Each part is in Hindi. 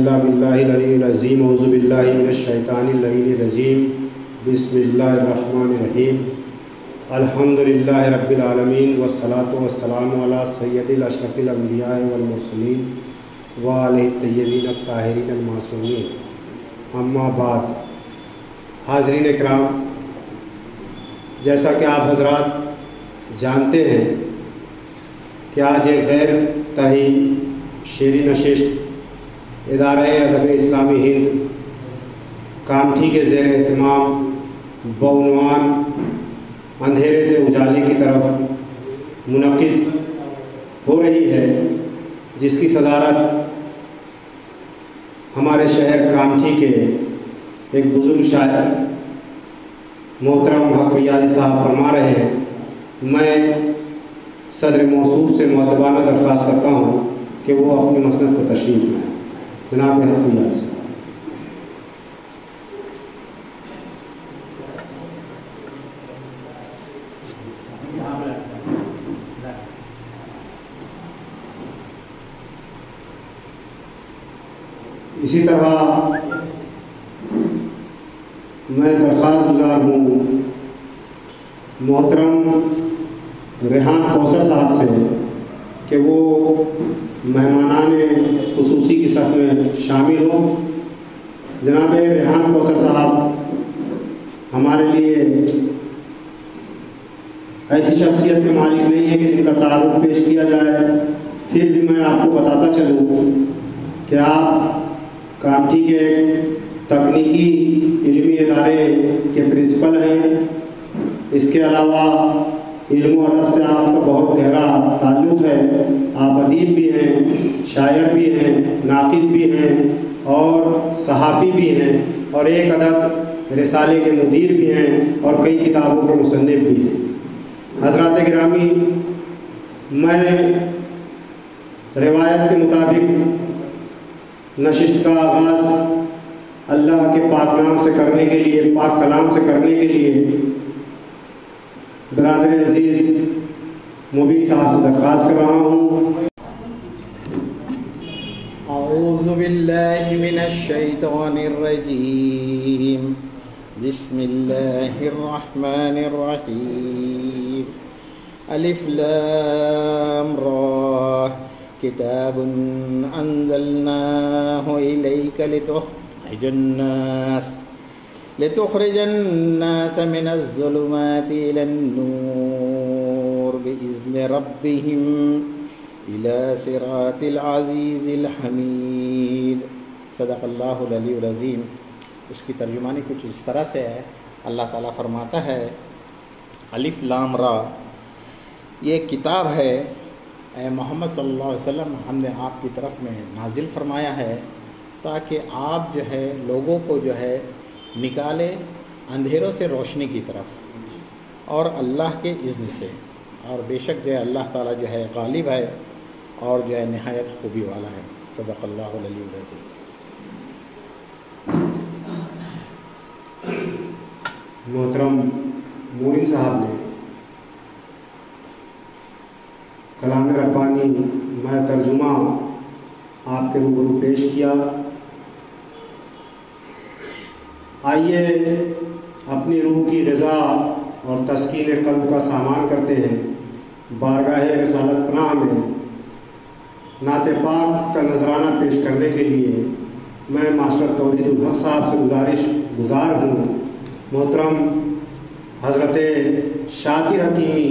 इल्ला बिल्लाहिल अलीय्यिल अज़ीम औज़ु बिल्लाहि मिनश शैतानिर रजीम बिस्मिल्लाहिर रहमानिर रहीम अल्हम्दुलिल्लाहि रब्बिल आलमीन वस्सलातु वस्सलामु अला सय्यदिल अशरफिल अंबिया वल मुरसलीन व आलिहि तय्यबीन अत्ताहिरीन अल मासूमीन अम्मा बाद। हाज़रीन इकराम, जैसा कि आप हज़रात जानते हैं कि आज एक गैर तरही शेरी नशिस्त इदारे अदब इस्लामी हिंद कामठी के ज़ेर एहतमाम बउनवान अंधेरे से उजाले की तरफ मुनक़िद हो रही है, जिसकी सदारत हमारे शहर कामठी के एक बुज़ुर्ग शायर मोहतरम हक़ फैयाज़ी साहब फरमा रहे हैं। मैं सदर मौसूफ से मुअद्दबाना दरख्वास्त करता हूँ कि वो अपनी मसनद पर तशरीफ़ लाएँ। जनाब हक़ फैयाज़ी साहब। इसी तरह मैं दरख्वास्त गुज़ार हूँ मोहतरम रेहान कौसर साहब से कि वो मेहमानाने खुसूसी की सफ़ में शामिल हों। जनाब रेहान कौसर साहब हमारे लिए ऐसी शख्सियत के मालिक नहीं है कि जिनका तारुफ पेश किया जाए, फिर भी मैं आपको बताता चलूँ कि आप कामठी के एक तकनीकी इल्मी इदारे के प्रिंसिपल हैं। इसके अलावा इल्म व अदब से आपका बहुत गहरा ताल्लुक़ है। आप अदीब भी हैं, शायर भी हैं, नाक़िद भी हैं और सहाफ़ी भी हैं और एक अदद रिसाले के मुदीर भी हैं और कई किताबों के मुसन्निफ़ भी हैं। हज़रात गिरामी, मैं रिवायत के मुताबिक नशिस्त का आगाज़ अल्लाह के पाक नाम से करने के लिए, पाक कलाम से करने के लिए बरादर अज़ीज़ मुबीन साहब से दरख्वास्त कर रहा हूँ। औज़ु बिल्लाहि मिनश शैतानिर रजीम बिस्मिल्लाहिर रहमानिर रहीम अलिफ लाम रा किताबुन अंज़लनाहु इलैका लितुख़रिजन्नास मिनज़्ज़ुलुमाति इलन्नूर बिइज़्नि रब्बिहिम इला सिरातिल अज़ीज़िल हमीद। सदक़ल्लाहुल अलीयुल अज़ीम। उसकी तर्जुमानी कुछ इस तरह से है। अल्लाह ताला फरमाता है, अलिफ लाम रा, ये किताब है ए मोहम्मद सल्लल्लाहु अलैहि वसल्लम, हमने आपकी तरफ में नाजिल फरमाया है ताकि आप जो है लोगों को जो है निकाले अंधेरों से रोशनी की तरफ और अल्लाह के इज़्न से। और बेशक जो है अल्लाह ताला जो है गालिब है और जो है निहायत खूबी वाला है। सदक़ल्लाहुल अलीयुल अज़ीम। मोहतरम मोइन साहब ने कलाम रब्बानी मैं तर्जुमा आपके रूबरू पेश किया। आइए अपनी रूह की ग़िज़ा और तस्कीन क़ल्ब का सामान करते हैं बारगाह रिसालत पनाह में। नात पाक का नजराना पेश करने के लिए मैं मास्टर तौहीदुल हक़ साहब से गुज़ार हूँ। मोहतरम हज़रत शातिर हकीमी,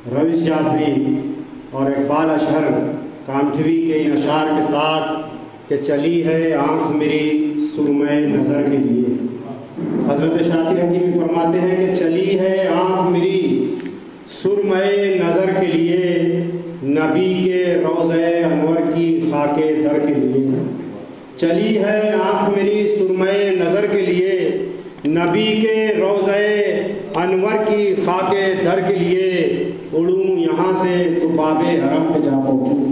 रवीश जाफरी और इकबाल अशहर कामठवी के इन अशार के साथ कि चली है आँख मेरी सुरमय नज़र के लिए। हज़रत शातिर हकीमी फरमाते हैं कि चली है आँख मेरी सुरमय नज़र के लिए, नबी के रोज़े अनवर की खाके दर के लिए। चली है आँख मेरी सुरमय नज़र के लिए, नबी के रोज़े अनवर की खाके दर के लिए। उड़ूँ यहाँ से तो बाबे हरम पे जा पहुँचूँ,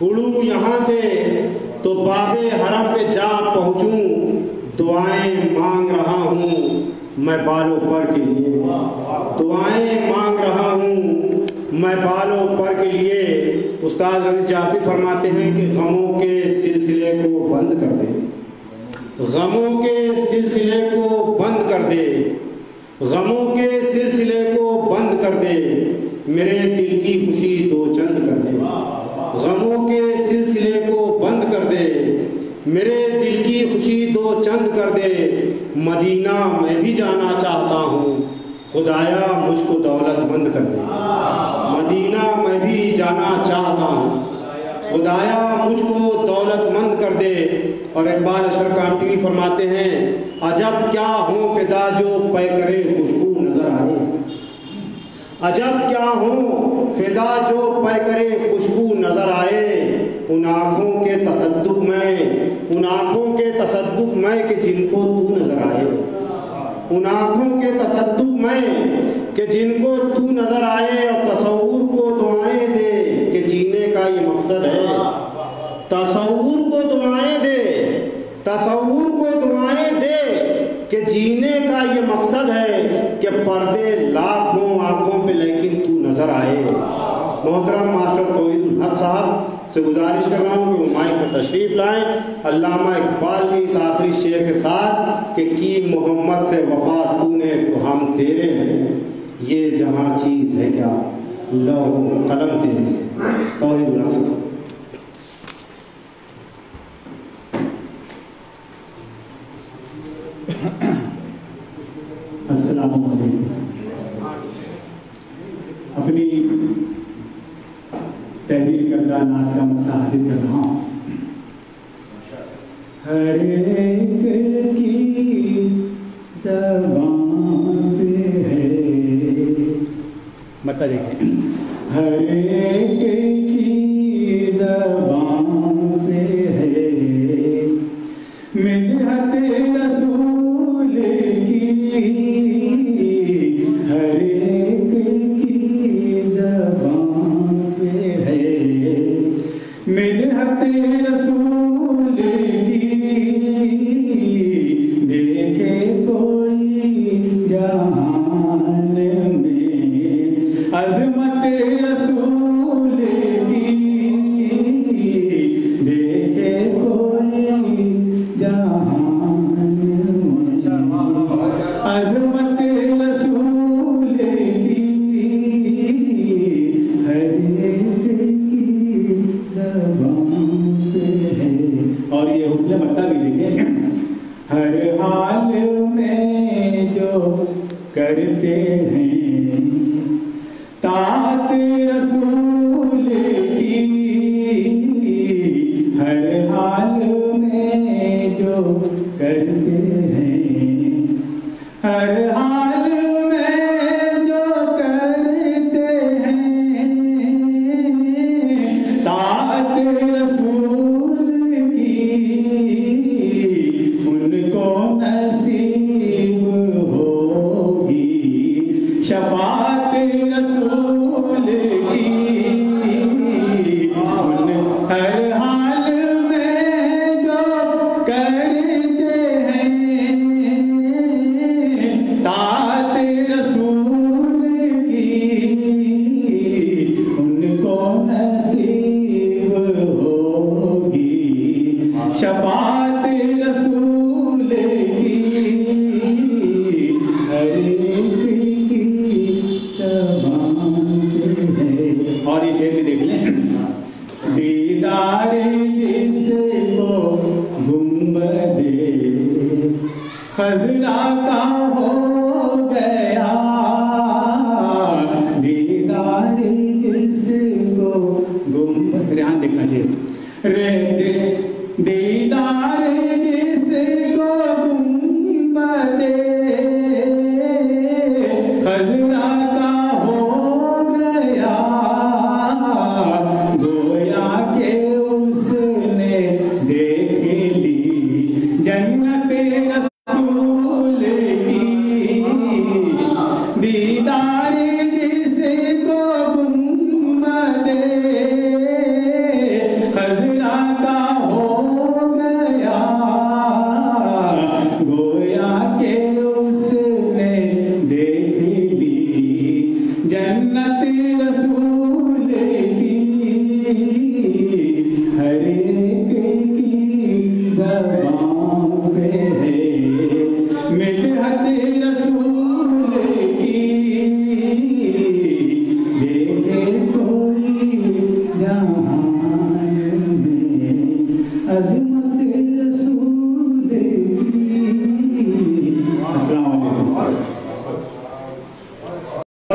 उड़ूँ यहाँ से तो बाबे हरम पे जा पहुँचूँ। दुआएं मांग रहा हूँ मैं बालों पर के लिए, दुआएं मांग रहा हूँ मैं बालों पर के लिए। उस्ताद रवीश जाफी फरमाते हैं कि गमों के सिलसिले को बंद कर दे, गमों के सिलसिले को बंद कर दे, गमों के सिलसिले को बंद कर दे, मेरे दिल की खुशी दो चंद कर दे, गमों के सिलसिले को बंद कर दे, मेरे दिल की खुशी दो चंद कर दे। मदीना मैं भी जाना चाहता हूँ, खुदाया मुझको दौलतमंद कर दे। मदीना मैं भी जाना चाहता हूँ, खुदाया मुझको दौलतमंद कर दे। और इकबाल अशर कांटी फरमाते हैं, अजब क्या हो फिदा जो पै करे खुशबू नजर आए, अजब क्या हो फिदा जो पै करे खुशबू नजर आए। उन आँखों के तसद्दुक में, उन आँखों के तसद्दुक में कि जिनको तू नजर आए, उन आँखों के तसद्दुक में कि जिनको तू नजर आए। और तसव्वुर को दुआएं दे कि जीने का ये मकसद है, तसव्वुर को दुआएं दे, तसव्वुर को दुआएं दे कि जीने का ये मकसद है कि पर्दे लाख हों आँखों पे लेकिन तू नजर आए। मोहतरम मास्टर तौहीदुल हक साहब से गुजारिश कर रहा हूँ कि वो माइक पर तशरीफ़ लाएँ, अल्लामा इकबाल के इस आखिरी शेर के साथ कि की मोहम्मद से वफा तूने तो हम तेरे हैं, ये जहाँ चीज़ है क्या लौह कलम तेरे हैं। तौहीदुल हक साहब। अस्सलामु अलैकुम। अपनी तहरीर करदा नात का मसला हाजिर कर रहा हूँ। हर एक की ज़बान पे है, मतलब देखें, हर एक की ज़बान पे है मिदहत रसूल की, हर एक की ज़बान पे है मिदहत रसूल की। देखे कोई जहान में अज़मत रसूल की, देखे कोई जहान में अज़मत रसूल की, हर एक की ज़बान पे है। और ये उसने मतलब भी लिखे, हर हाल में जो करते हैं तात रसूल की, हर हाल में जो करते हैं, हर हाल में जो करते हैं तात रसूल की, उनको नसीब होगी शफात रसूल की। उन हर हाल में जो करते हैं तात रसूल की, उनको नसीब होगी शफात रसूल की, हर एक की ज़बान पे है। और ये शेर भी देख लें, दीदार जिसको गुंबदे खज़रा का हो गया, दीदार जिसको गुंबद, ध्यान देखना चाहिए रे, दीदार जिसको गुंबदे खज़रा का हो गया, गोया के उसने देख ली जन्नत रसूल की, दीदार जिसको गुंबदे खज़रा का हो गया, गोया के उसने देख ली जन्नत रसूल की,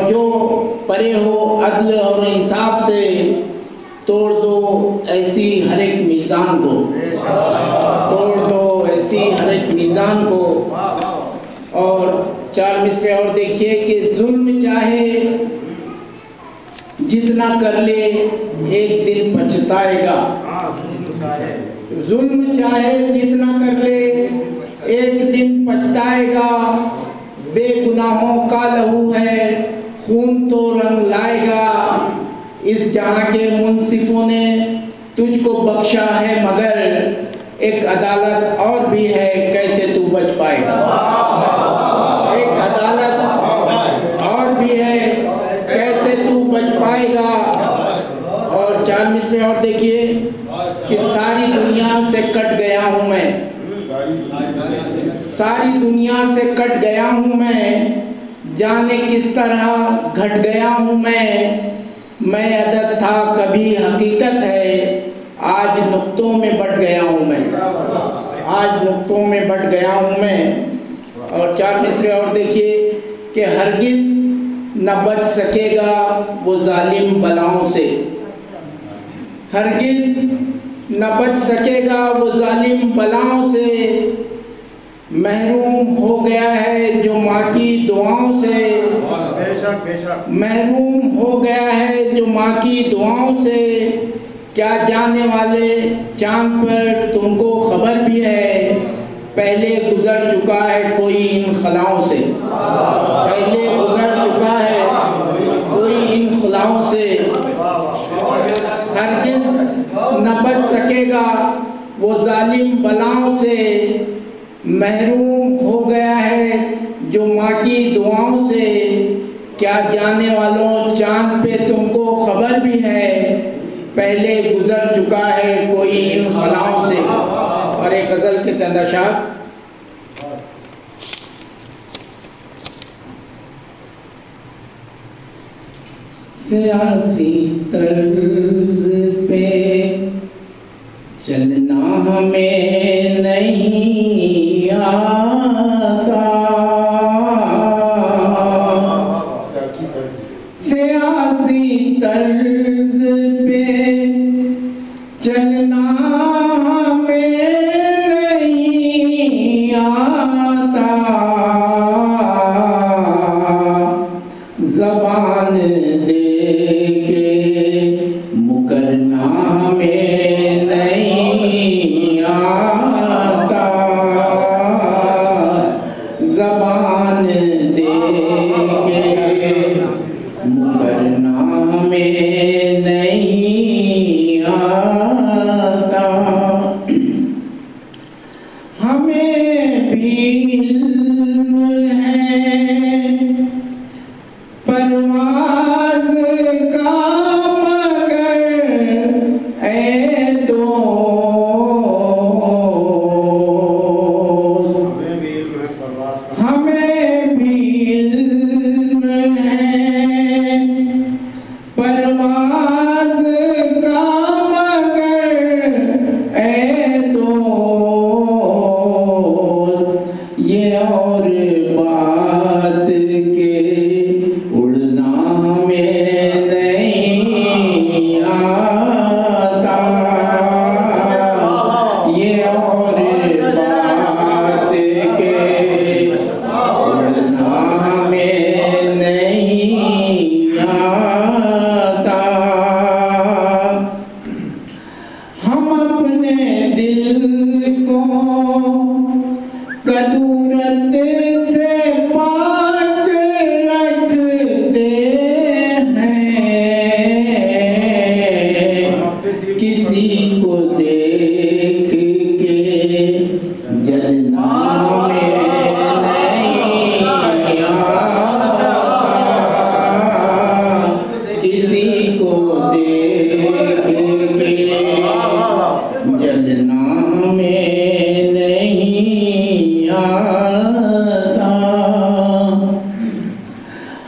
जो परे हो अदल और इंसाफ से, तोड़ दो ऐसी हर एक मीज़ान को, तोड़ दो ऐसी हर एक मीज़ान को। और 4 मिसरे और देखिए कि जुल्म चाहे जितना कर ले एक दिन पछताएगा, जुल्म चाहे जितना कर ले एक दिन पछताएगा। बेगुनाहों का लहू है खून तो रंग लाएगा, इस जहाँ के मुंसिफों ने तुझको बख्शा है मगर एक अदालत और भी है, कैसे तू बच पाएगा। एक अदालत और भी है, कैसे तू बच पाएगा। और 4 मिसरे और देखिए कि सारी दुनिया से कट गया हूँ मैं, सारी दुनिया से कट गया हूँ मैं, जाने किस तरह घट गया हूँ मैं अदद था कभी हकीकत है, आज नुक्तों में बट गया हूँ मैं, आज नुक्तों में बट गया हूँ मैं। और 4 मिसरे और देखिए कि हरगिज़ न बच सकेगा वो जालिम बलाओं से, हरगिज़ न बच सकेगा वो जालिम बलाओं से। महरूम हो गया है जो माँ की दुआओं से, बेशक बेशक महरूम हो गया है जो माँ की दुआओं से। क्या जाने वाले चांद पर तुमको खबर भी है, पहले गुजर चुका है कोई इन खलाओं से, पहले गुजर चुका है कोई इन खलाओं से। हरगिज़ न बच सकेगा वो जालिम बलाओं से, महरूम हो गया है जो माँ की दुआओं से। क्या जाने वालों चांद पे तुमको खबर भी है, पहले गुजर चुका है कोई इन खलाओं से। और एक गज़ल के चंद अशार। सियासी तर्ज पे चलना हमें नहीं आता, सियासी तर्ज पे चलना हमें नहीं आता, ज़बान दे के मुकरना हमें नहीं आता, ज़बान दे के मुकरना हमें नहीं आता। हमें भी इल्म है परवाज़ का मगर ऐ दोस्त, हमें भी इल्म है परवाज़ का मगर ऐ दोस्त, ये और बात के उड़ना हमें नहीं आता, ये और बात के उड़ना हमें नहीं आता। हम अपने दिल को कदूरत से पाक रखते हैं, किसी को देख के जलना में नहीं आता, किसी को देख के जलना में नहीं आता।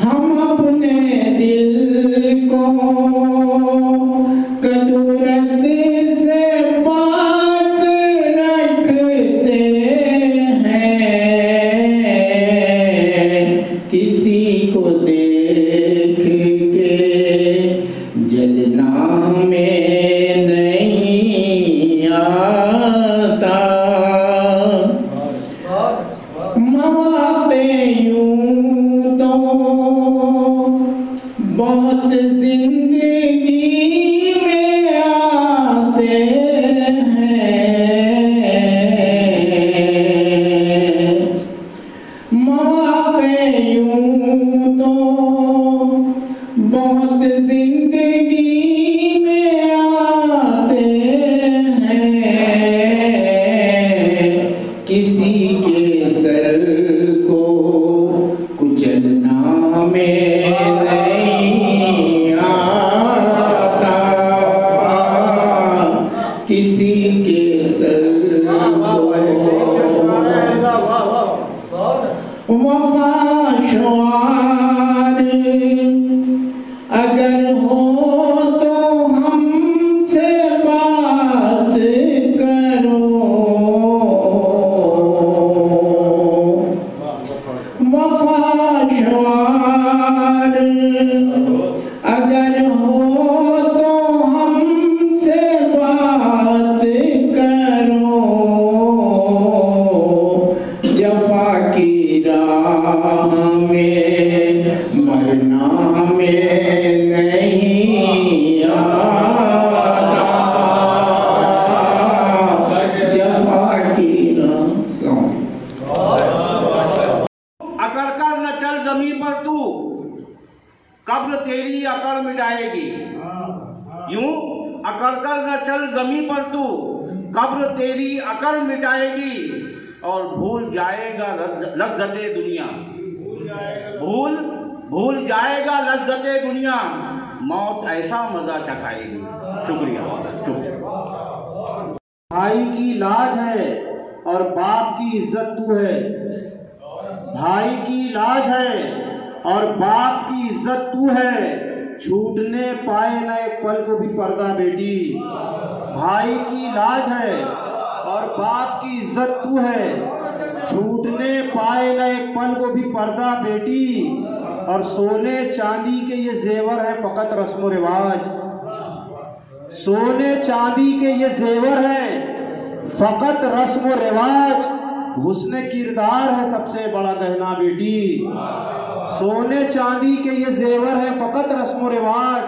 हम अपने दिल को कदूरत से पाक रखते हैं, किसी को देख जिंदगी में आते हैं, मौके यूं तो बहुत जिंदगी में आते हैं, किसी के सर को कुचलना में नहीं आता, किसी के सर को वफा शुआर अगर हो तो हमसे बात करो, वफा शुआर अगर हो तो हमसे बात करो, जफा की राह में मरना में नहीं आता, जफा की राह। अकड़ कर न चल जमीन पर तू, कब्र तेरी अकड़ मिटाएगी। यूं अकड़ कर न चल जमीन पर तू, कब्र तेरी अकड़ मिटाएगी। और भूल जाएगा लज्जते दुनिया, भूल जाएगा लज्जते दुनिया, मौत ऐसा मजा चखाएगी। शुक्रिया। भाई की लाज है और बाप की इज्जत तू है, भाई की लाज है और बाप की इज्जत तू है, छूटने पाए न एक पल को भी पर्दा बेटी। भाई की लाज है और बाप की इज्जत तू है, छूटने पाए न एक पल को भी पर्दा बेटी। और सोने चांदी के ये जेवर है फकत रस्म रिवाज, सोने चांदी के ये जेवर है फकत रस्म रिवाज। हुस्न किरदार है सबसे बड़ा गहना बेटी, सोने चांदी के ये जेवर है फकत रस्म रिवाज।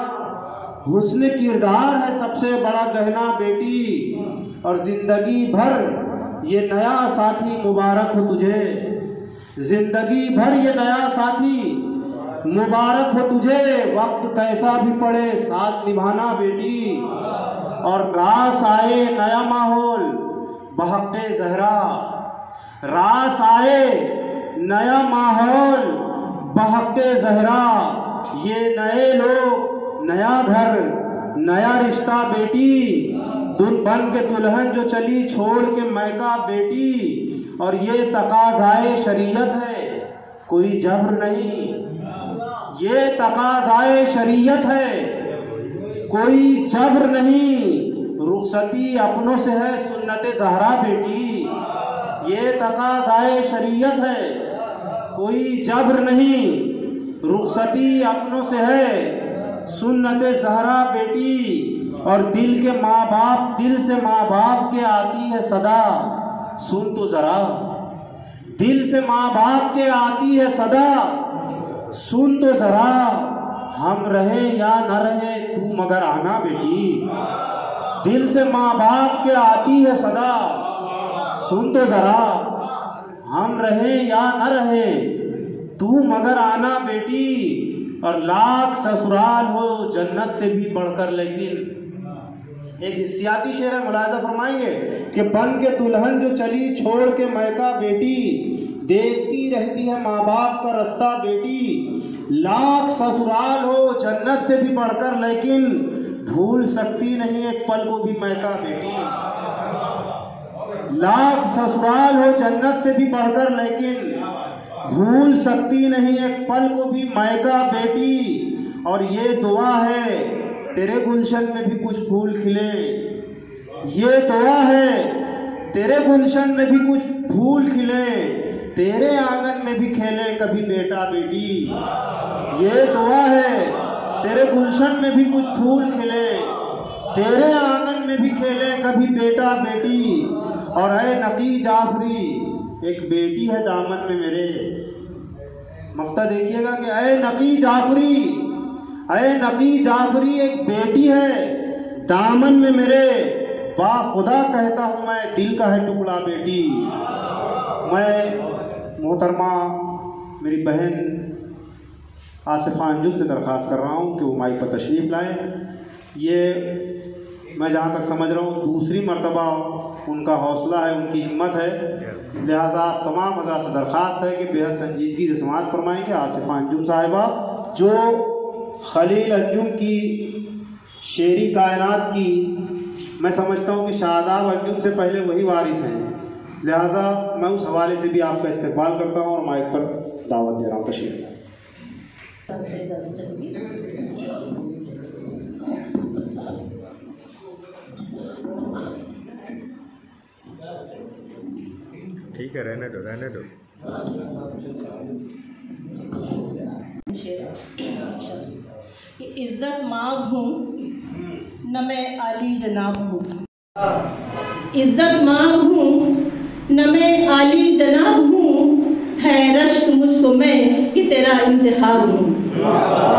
हुस्न किरदार है सबसे बड़ा गहना बेटी। और जिंदगी भर ये नया साथी मुबारक हो तुझे, जिंदगी भर ये नया साथी मुबारक हो तुझे। वक्त कैसा भी पड़े साथ निभाना बेटी। और रास आए नया माहौल बहक़े ज़हरा, रास आए नया माहौल बहक़े ज़हरा। ये नए लोग नया घर नया रिश्ता बेटी, बन के दुल्हन जो चली छोड़ के मैका बेटी। और ये तकाज़ाए शरीयत है कोई जबर नहीं, ये तकाज़ाए शरीयत है कोई जबर नहीं। रुखसती अपनों से है सुन्नत ज़हरा बेटी, ये तकाज़ाए शरीयत है कोई जबर नहीं। रुखसती अपनों से है सुन्नत ज़हरा बेटी। और दिल से माँ बाप के आती है सदा, सुन तो जरा। दिल से माँ बाप के आती है सदा, सुन तो जरा। हम रहे या न रहे तू मगर आना बेटी। दिल से माँ बाप के आती है सदा, सुन तो जरा। हम रहे या न रहे तू मगर आना बेटी। और लाख ससुराल हो जन्नत से भी बढ़कर, लेकिन एक हिस्सियाती शेर है, मुलाजा फरमाएंगे कि बन के दुल्हन जो चली छोड़ के मैका बेटी, देखती रहती है माँ बाप का रास्ता बेटी। लाख ससुराल हो जन्नत से भी बढ़कर, लेकिन भूल सकती नहीं एक पल को भी मैका बेटी। लाख ससुराल हो जन्नत से भी बढ़कर, लेकिन भूल सकती नहीं एक पल को भी मैका बेटी। और ये दुआ है तेरे गुलशन में भी कुछ फूल खिले, ये दुआ है तेरे गुलशन में भी कुछ फूल खिले, तेरे आंगन में भी खेले कभी बेटा बेटी। ये दुआ है तेरे गुलशन में भी कुछ फूल खिले, तेरे आंगन में भी खेले कभी बेटा बेटी। और ऐ नकी जाफरी, एक बेटी है दामन में मेरे। मक्ता देखिएगा कि ऐ नकी जाफरी, अरे नकी जाफरी एक बेटी है, दामन में मेरे बा खुदा कहता हूँ मैं, दिल का है टुकड़ा बेटी। मैं मोहतरमा मेरी बहन आसिफा अंजुम से दरख्वास्त कर रहा हूँ कि वो माइक पर तशरीफ़ लाए। ये मैं जहाँ तक समझ रहा हूँ दूसरी मर्तबा उनका हौसला है, उनकी हिम्मत है, लिहाजा आप तमाम हज़रात से दरख्वास्त है कि बेहद संजीदगी से समाअत फरमाएँ कि आसिफा अंजुम साहिबा जो खलील अंजुम की शेरी कायनात की मैं समझता हूँ कि शादाब अंजुम से पहले वही वारिस हैं, लिहाजा मैं उस हवाले से भी आपका इस्तेक़बाल करता हूँ और माइक पर दावत दे रहा हूँ। तशरीफ़ ठीक है, रहने दो रहने दो। इज्जत मांग हूँ न मैं आली जनाब हूँ, इज्जत मांग हूँ न मैं आली जनाब हूँ, है रश्क मुझको में कि तेरा इंतखाब हूँ,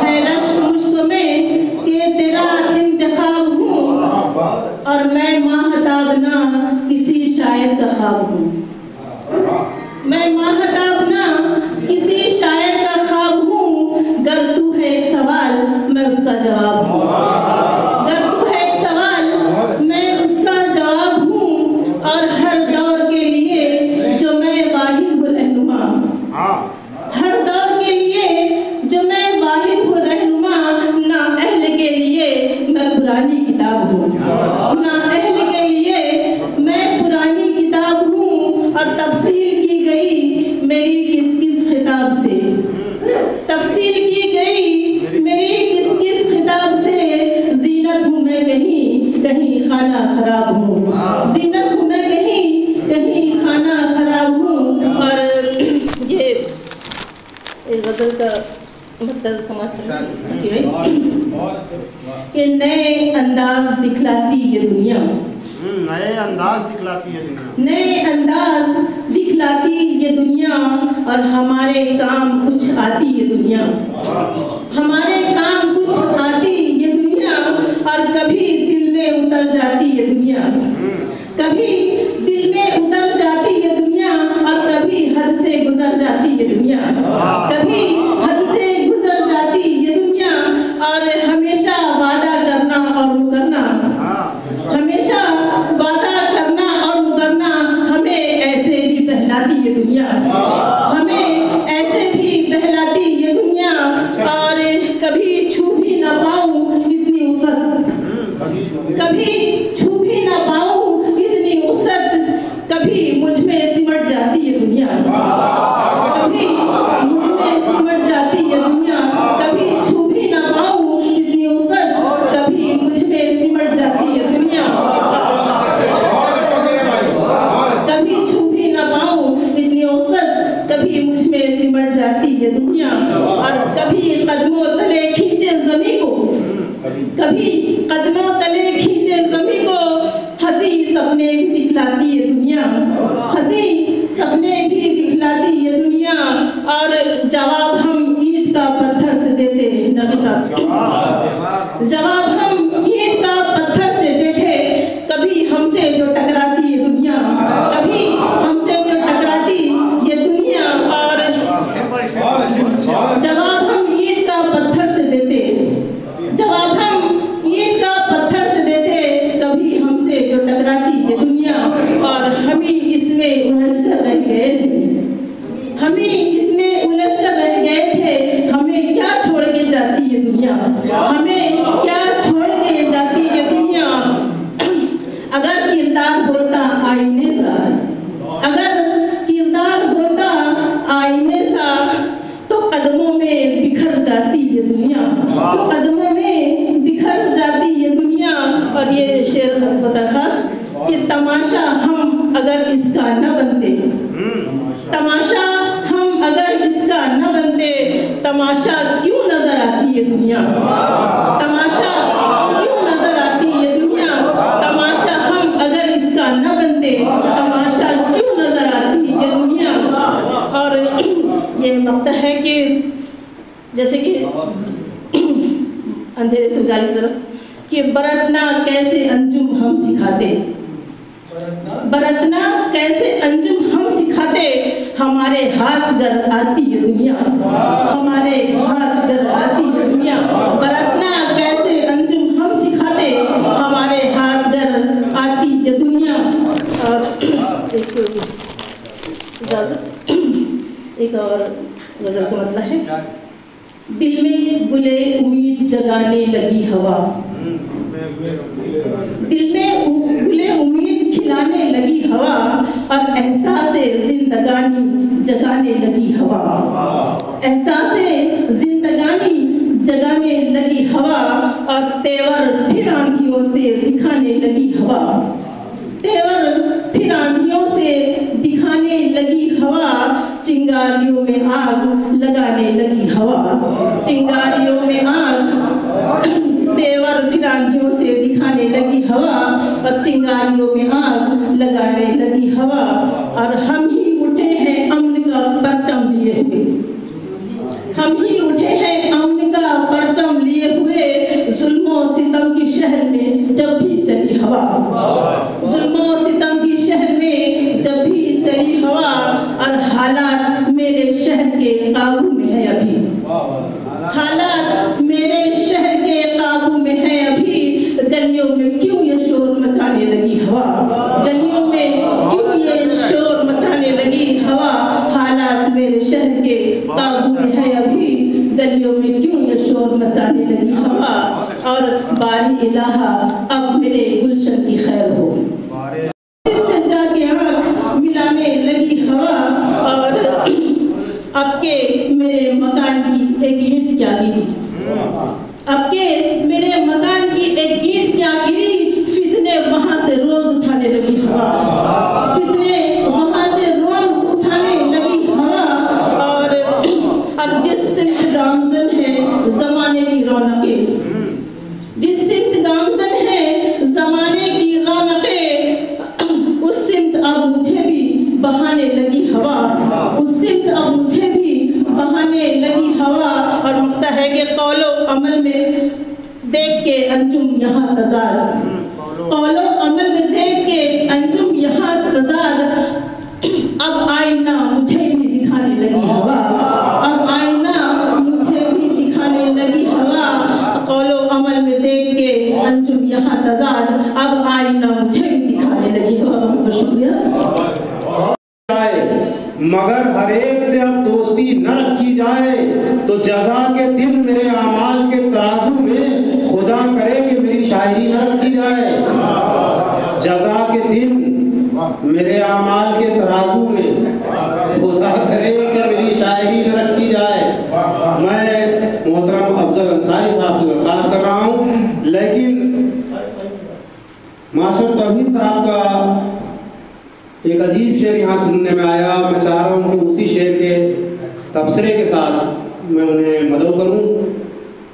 है रश्क मुझको में कि तेरा इंतखाब हूँ, और मैं माहताब ना किसी शायर का ख्वाब हूँ, मैं माहताब ना किसी शायर का ख्वाब हूँ, गर तू है एक सवाल मैं उसका जवाब हूँ, गर तू है एक सवाल मैं उसका जवाब हूँ, और हर दौर के लिए जो मैं वाहिद हूँ रहनुमा, हर दौर के लिए जो मैं वाहिद हूँ रहनुमा, ना अहल के लिए मैं पुरानी किताब हूँ, ना अहल के लिए मैं पुरानी किताब हूँ, और तफसील की गई मेरी किस किस खिताब से, तफसील की गई मेरी किस किस खिताब से, जीनत हूँ मैं कहीं कहीं खाना खराब हूँ, जीनत हूँ मैं कहीं कहीं खाना खराब हूँ। और ये गज़ल का मतलब समाप्त कि नए अंदाज दिखलाती ये दुनिया, नए अंदाज दिखलाती है दुनिया, नए अंदाज दिखलाती ये दुनिया, और हमारे काम कुछ आती ये दुनिया, हमारे काम कुछ आती ये दुनिया, और कभी दिल में उतर जाती ये दुनिया, कभी दिल में उतर जाती ये दुनिया, और कभी हद से गुजर जाती ये दुनिया, कभी हद से गुजर जाती ये दुनिया, और हमेशा वादा करना और मुकरना, हमेशा वादा करना और मुकरना, हमें ऐसे भी बहलाती ये दुनिया, हमें ऐसे भी बहलाती ये दुनिया, और कभी छू भी ना पाऊँ इतनी उसत, कभी छू भी ना पाऊँ इतनी उसत, कभी मुझ में सिमट जाती ये दुनिया, कभी मुझ में सिमट जाती ये दुनिया, कभी छू भी ना पाऊँ इतनी उसत, कभी मुझ में सिमट जाती ये दुनिया, कभी छू भी ना पाऊँ इतनी औसत, कभी मुझ में सिमट जाती ये दुनिया, और कभी कदमों तले खींचे ज़मीं को, कभी कदमों तले खींचे ज़मीं को, हंसी सपने भी दिखलाती ये दुनिया, हंसी सपने भी दिखलाती ये दुनिया, और जवाब हम ईंट का पत्थर से देते हैं। नबी साहब जवाब हम ईंट का पत्थर से देखे, कभी हमसे जो टकराती ये दुनिया, कभी हमसे जो टकराती ये दुनिया, और जवाब हम ईंट का पत्थर से देते, जवाब हम ईंट का पत्थर से देते, कभी हमसे जो टकराती ये दुनिया, और हम ही इसमें उलझ कर रह गए थे, हम ही इसमें उलझ कर रह गए थे, हमें क्या छोड़ के जाती ये दुनिया, हमें क्या छोड़ के जाती ये दुनिया। अगर किरदार होता आईने सा, अगर किरदार होता आईने सा, तो कदमों में बिखर जाती ये दुनिया, तो कदमों में बिखर जाती ये दुनिया। और ये शेर दरखास्त कि तमाशा हम अगर इसका न बनते, तमाशा हम अगर इसका न बनते, तमाशा क्यों नजर आती ये दुनिया, तमाशा क्यों नजर आती ये दुनिया, तमाशा हम अगर इसका न बनते, तमाशा क्यों नजर आती ये दुनिया। और ये मकता है कि जैसे कि अंधेरे से उजाले की तरफ कि बरतना कैसे अंजुम हम सिखाते, बरतना कैसे अंजुम हम सिखाते, हमारे हाथ दर आती ये दुनिया, हमारे हाथ दर आती ये दुनिया, बरतना कैसे अंजुम हम सिखाते, हमारे हाथ दर आती ये दुनिया। और एक और गजल का मतलब है, दिल में गुले उम्मीद जगाने लगी हवा, दिल में गुले उम्मीद खिलाने लगी हवा, और एहसासे जिंदगानी जगाने लगी हवा, एहसासे जिंदगानी जगाने लगी हवा, और तेवर फिर आंधियों से दिखाने लगी हवा, तेवर फिर आंधियों से दिखाने लगी हवा, चिंगारियों में आग लगाने लगी हवा, चिंगारियों में आग, तेवर फिर आंधियों से दिखाने लगी हवा, और चिंगारियों में आग लगाने लगी हवा, और हम ही उठे हैं अमन का परचम लिए हुए, हम ही उठे हैं अमन का परचम लिए हुए, जुल्मों सितम की शहर में जब भी चली हवा, जुल्मों सितम की शहर में जब भी चली हवा, और हालात मेरे शहर के काबू में है अभी, हालात मेरे शहर के काबू में है अभी, गलियों में क्यों ये शोर मचाने लगी हवा, गलियों में क्यों ये शोर मचाने लगी हवा, हालात मेरे शहर के काबू में है अभी, गलियों में क्यों ये शोर मचाने लगी हवा, और बारी इलाहा अब मेरे गुलशन की खैर हो, इससे जाके आँख मिलाने लगी हवा, और अब के मेरे मकान की एक ईंट क्या गिरी, अब के मेरे मकान की एक ईंट क्या गिरी, फितने वहाँ से रोज उठाने लगी हवा, फितने वहाँ से रोज उठाने लगी हवा, और जिस सिमत गामजन है जमाने की रौनकें, जिस सिमत गामजन है जमाने की रौनकें, उस सिमत अब मुझे भी बहाने लगी हवा, उस सिमत अब मुझे भी बहाने लगी हवा, और मुक्ता है कि कौलो अमल में देख के अंजुम यहाँ तजाद, कौलो अमल में देख के अंजुम यहाँ तजाद, अब आईना मुझे भी दिखाने लगी हवा, अब आईना मुझे भी दिखाने लगी हवा, कौलो अमल में देख के अंजुम यहाँ तजाद, अब आईना मुझे भी दिखाने लगी हवा। बहुत बहुत शुक्रिया। मगर हर एक से अब दोस्ती न रखी जाए, तो जजा के दिन मेरे आमाल के तराजू में खुदा करे कि मेरी शायरी न रखी जाए, जजा के दिन मेरे आमाल के तराजू में खुदा करे कि मेरी शायरी न रखी जाए। मैं मोहतरम अफजल अंसारी साहब से दरख्वास्त कर रहा हूँ, लेकिन मास्टर तौहीद साहब का एक अजीब शेर यहाँ सुनने में आया, मैं चाह रहा हूँ कि उसी शेर के तबसरे के साथ मैं उन्हें मदद करूँ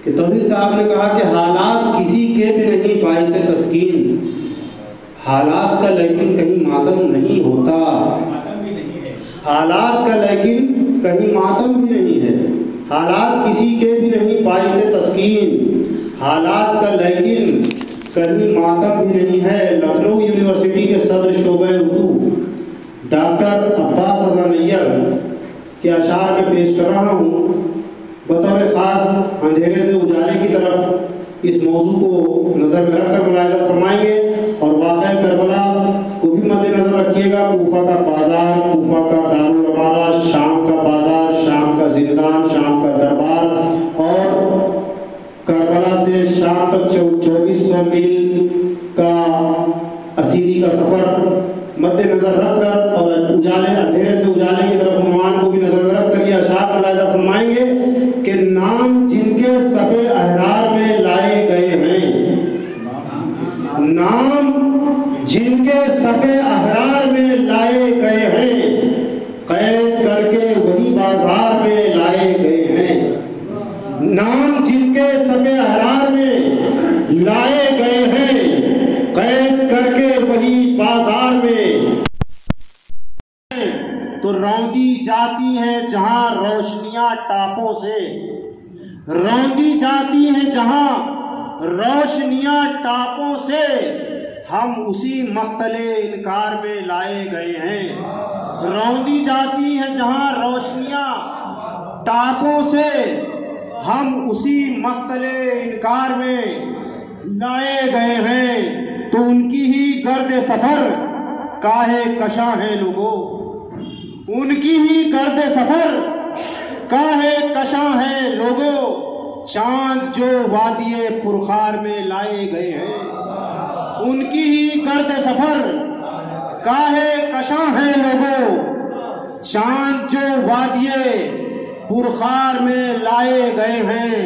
कि तौहीद साहब ने कहा कि हालात किसी के भी नहीं पाई से तस्कीन, हालात का लेकिन कहीं मातम नहीं होता, हालात का लेकिन कहीं मातम भी नहीं है, हालात किसी के भी नहीं पाई से तस्कीन, हालात का लेकिन कहीं मातम भी नहीं है। लखनऊ यूनिवर्सिटी के सदर शोबे उर्दू डॉक्टर अब्बास रज़ा नैयर के अशार में पेश कर रहा हूँ, बतौर ख़ास अंधेरे से उजाले की तरफ इस मौजू को नज़र में रखकर मुलाहिज़ा फरमाएंगे, और वाक़या करबला को भी मद्देनज़र रखिएगा। कूफा का बाज़ार, कूफा का दारुल अमारा, शाम का बाज़ार, शाम का ज़िंदान, शाम का दरबार, और करबला से शाम तक 2400 मील का असीरी का सफ़र मद्देनज़र रखकर, और उजाले अंधेरे से उजाले की तरफ उन्वान को भी नज़र में रख कर ये अशार मुलाहिज़ा फरमाएंगे कि नाम जिनके सफ़े अहरार में लाए गए हैं, नाम जिनके सफ़े अहरार में लाए गए हैं, कैद करके वही बाजार में लाए गए हैं, नाम जिनके सफ़े अहरार में लाए गए हैं, कैद करके वही बाजार में, तो रौंदी जाती है जहां रोशनियां टापों से, रौंदी जाती है जहां रोशनियां टापों से हम उसी मख्तले इनकार में लाए गए हैं। रौंदी जाती हैं जहां रोशनियां टापों से हम उसी मख्तले इनकार में लाए गए हैं। तो उनकी ही गर्द सफर काहे कशा है लोगों, उनकी ही गर्द सफर काहे कशा है लोगों। चांद जो वादिये पुरखार में लाए गए हैं, उनकी ही गर्द सफर काहे कशा है लोगों। चांद जो वादिये पुरखार में लाए गए हैं,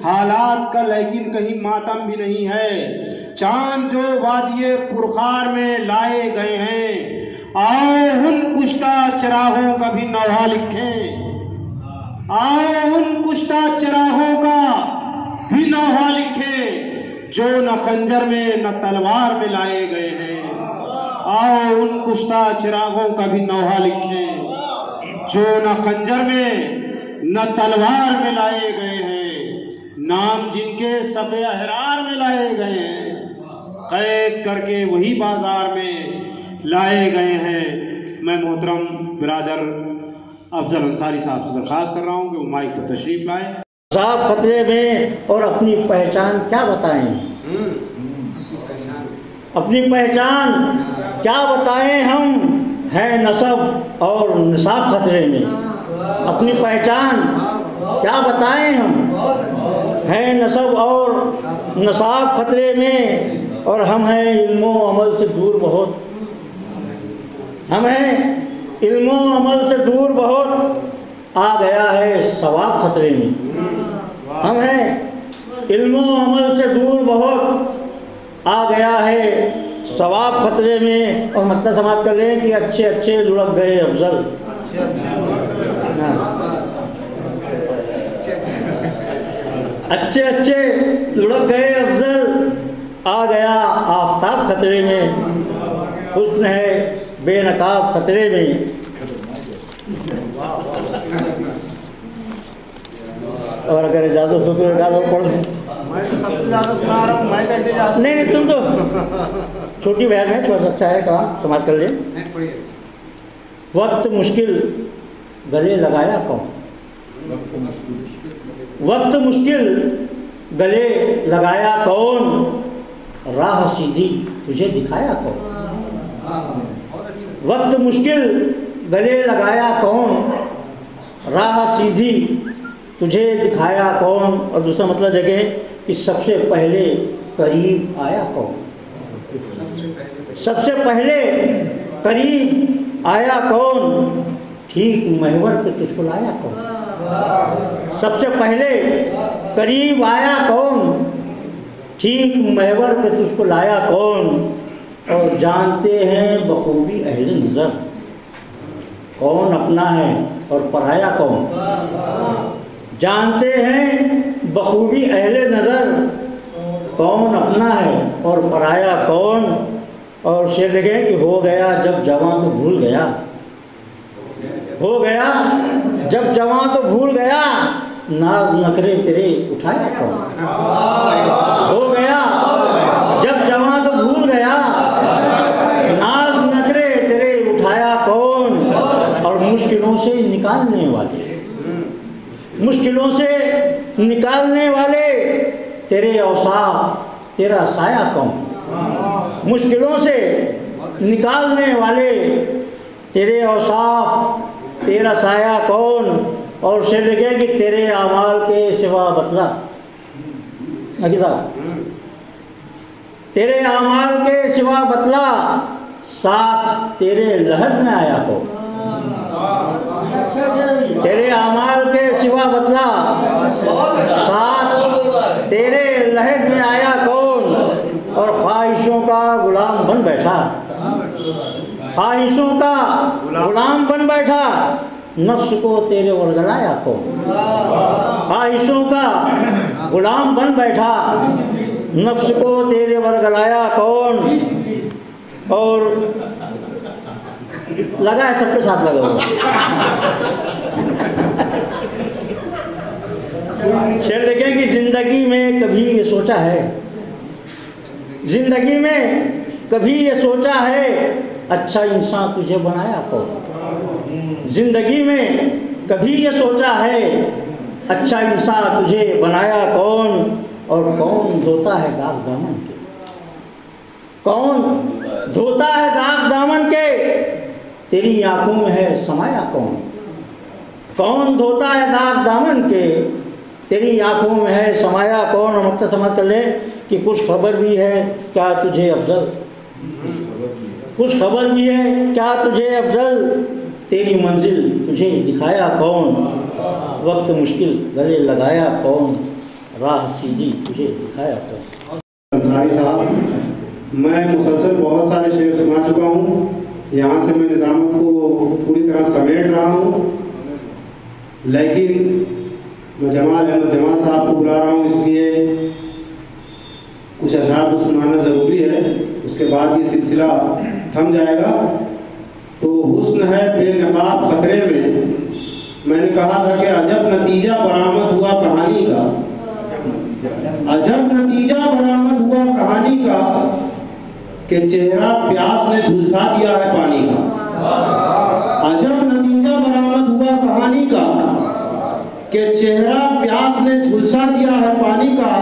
हालात का लेकिन कहीं मातम भी नहीं है। चांद जो वादिये पुरखार में लाए गए हैं, आओ उन कुश्ता चराहों का भी नौहा लिखें, आओ उन कुश्ता चराहों का भी नौहा लिखें जो न खंजर में न तलवार में लाए गए हैं। आओ उन कुश्ता चिरागों का भी नौहा लिखें जो न खंजर में न तलवार में लाए गए हैं। नाम जिनके सफ़े अहरार में लाए गए हैं, कैद करके वही बाजार में लाए गए हैं। मैं मोहतरम बिरादर अफजल अंसारी साहब से दरख्वास्त कर रहा हूँ कि वो माइक पर तशरीफ लाए। साहब खतरे में और अपनी पहचान क्या बताएं, अपनी पहचान क्या बताएं, हम हैं नसब और निसाब खतरे में। अपनी पहचान क्या बताएं, हम हैं नसब और निसाब खतरे में, और हम हैं इल्मो अमल से दूर बहुत, हम हैं इल्मो अमल से दूर बहुत, आ गया है सवाब खतरे में। हम हैं इल्मो अमल से दूर बहुत, आ गया है सवाब खतरे में। और मतलब समाप्त कर लें कि अच्छे अच्छे लुढ़क गए अफजल, अच्छे अच्छे लुढ़क गए अफजल, आ गया आफताब खतरे में, हुस्न है बेनकाब खतरे में। और अगर इजाज़त हो तो इजाज़त पढ़ दूँ। मैं तो सबसे ज़्यादा सुना रहा हूँ, मैं कैसे जा। नहीं तुम तो छोटी बहन है, थोड़ा सा अच्छा है काम समाप्त कर ले। वक्त मुश्किल गले लगाया कौन, वक्त मुश्किल गले लगाया कौन, राह सीधी तुझे दिखाया कौन। वक्त मुश्किल गले लगाया कौन, राह सीधी तुझे दिखाया कौन। और दूसरा मतलब जगह कि सबसे पहले करीब आया कौन, सबसे पहले करीब आया कौन, ठीक महवर पे तुझको लाया कौन। सबसे पहले करीब आया कौन, ठीक महवर पे तुझको लाया कौन। और जानते हैं बखूबी अहले नज़र, कौन अपना है और पराया कौन। जानते हैं बखूबी अहले नज़र, कौन अपना है और पराया कौन। और शेर देखें कि हो गया जब जवां तो भूल गया, हो गया जब जवां तो भूल गया, नाज नखरे तेरे उठाया कौन। हो गया जब जवां तो भूल गया, नाज नखरे तेरे उठाया कौन। और मुश्किलों से निकालने वाले, मुश्किलों से निकालने वाले तेरे औसाफ तेरा साया कौन। मुश्किलों से निकालने वाले तेरे औसाफ तेरा साया कौन। और शेर लिखे कि तेरे आमाल के सिवा बतला, साहब तेरे आमाल के सिवा बतला, साथ तेरे लहद में आया कौन। तेरे आमाल के सिवा बतला, साथ तेरे लहद में आया कौन। और ख्वाहिशों का गुलाम बन बैठा, ख्वाहिशों का गुलाम बन बैठा, नफ्स को तेरे वरगलाया कौन। ख्वाहिशों का गुलाम बन बैठा, नफ्स को तेरे वरगलाया कौन। और लगा है सबके साथ लगा हुआ। शेर देखें कि ज़िंदगी में कभी ये सोचा है, ज़िंदगी में कभी ये सोचा है, अच्छा इंसान तुझे बनाया कौन। ज़िंदगी में कभी ये सोचा है, अच्छा इंसान तुझे बनाया कौन। और कौन धोता है दाग दामन के, कौन धोता है दाग दामन के, तेरी आंखों में है समाया कौन। कौन धोता है दाग दामन के, तेरी आंखों में है समाया कौन। और मकसद समझ कर ले कि कुछ खबर भी है क्या तुझे अफजल, कुछ खबर भी है क्या तुझे अफजल, तेरी मंजिल तुझे दिखाया कौन। वक्त मुश्किल गले लगाया कौन, राह सीधी तुझे दिखाया कौन। अंसारी साहब, मैं मुसलसल बहुत सारे शेर सुना चुका हूँ, यहाँ से मैं निज़ामत को पूरी तरह समेट रहा हूँ, लेकिन मैं जमाल अहमद जमाल साहब को बुला रहा हूँ, इसलिए कुछ अशआर को सुनाना ज़रूरी है, उसके बाद ये सिलसिला थम जाएगा। तो हुस्न है बेनकाब ख़तरे में, मैंने कहा था कि अजब नतीजा बरामद हुआ कहानी का, अजब नतीजा बरामद हुआ कहानी का, कि चेहरा प्यास ने झुलसा दिया है पानी का। अजब नतीजा बरामद हुआ कहानी का, कि चेहरा प्यास ने झुलसा दिया है पानी का,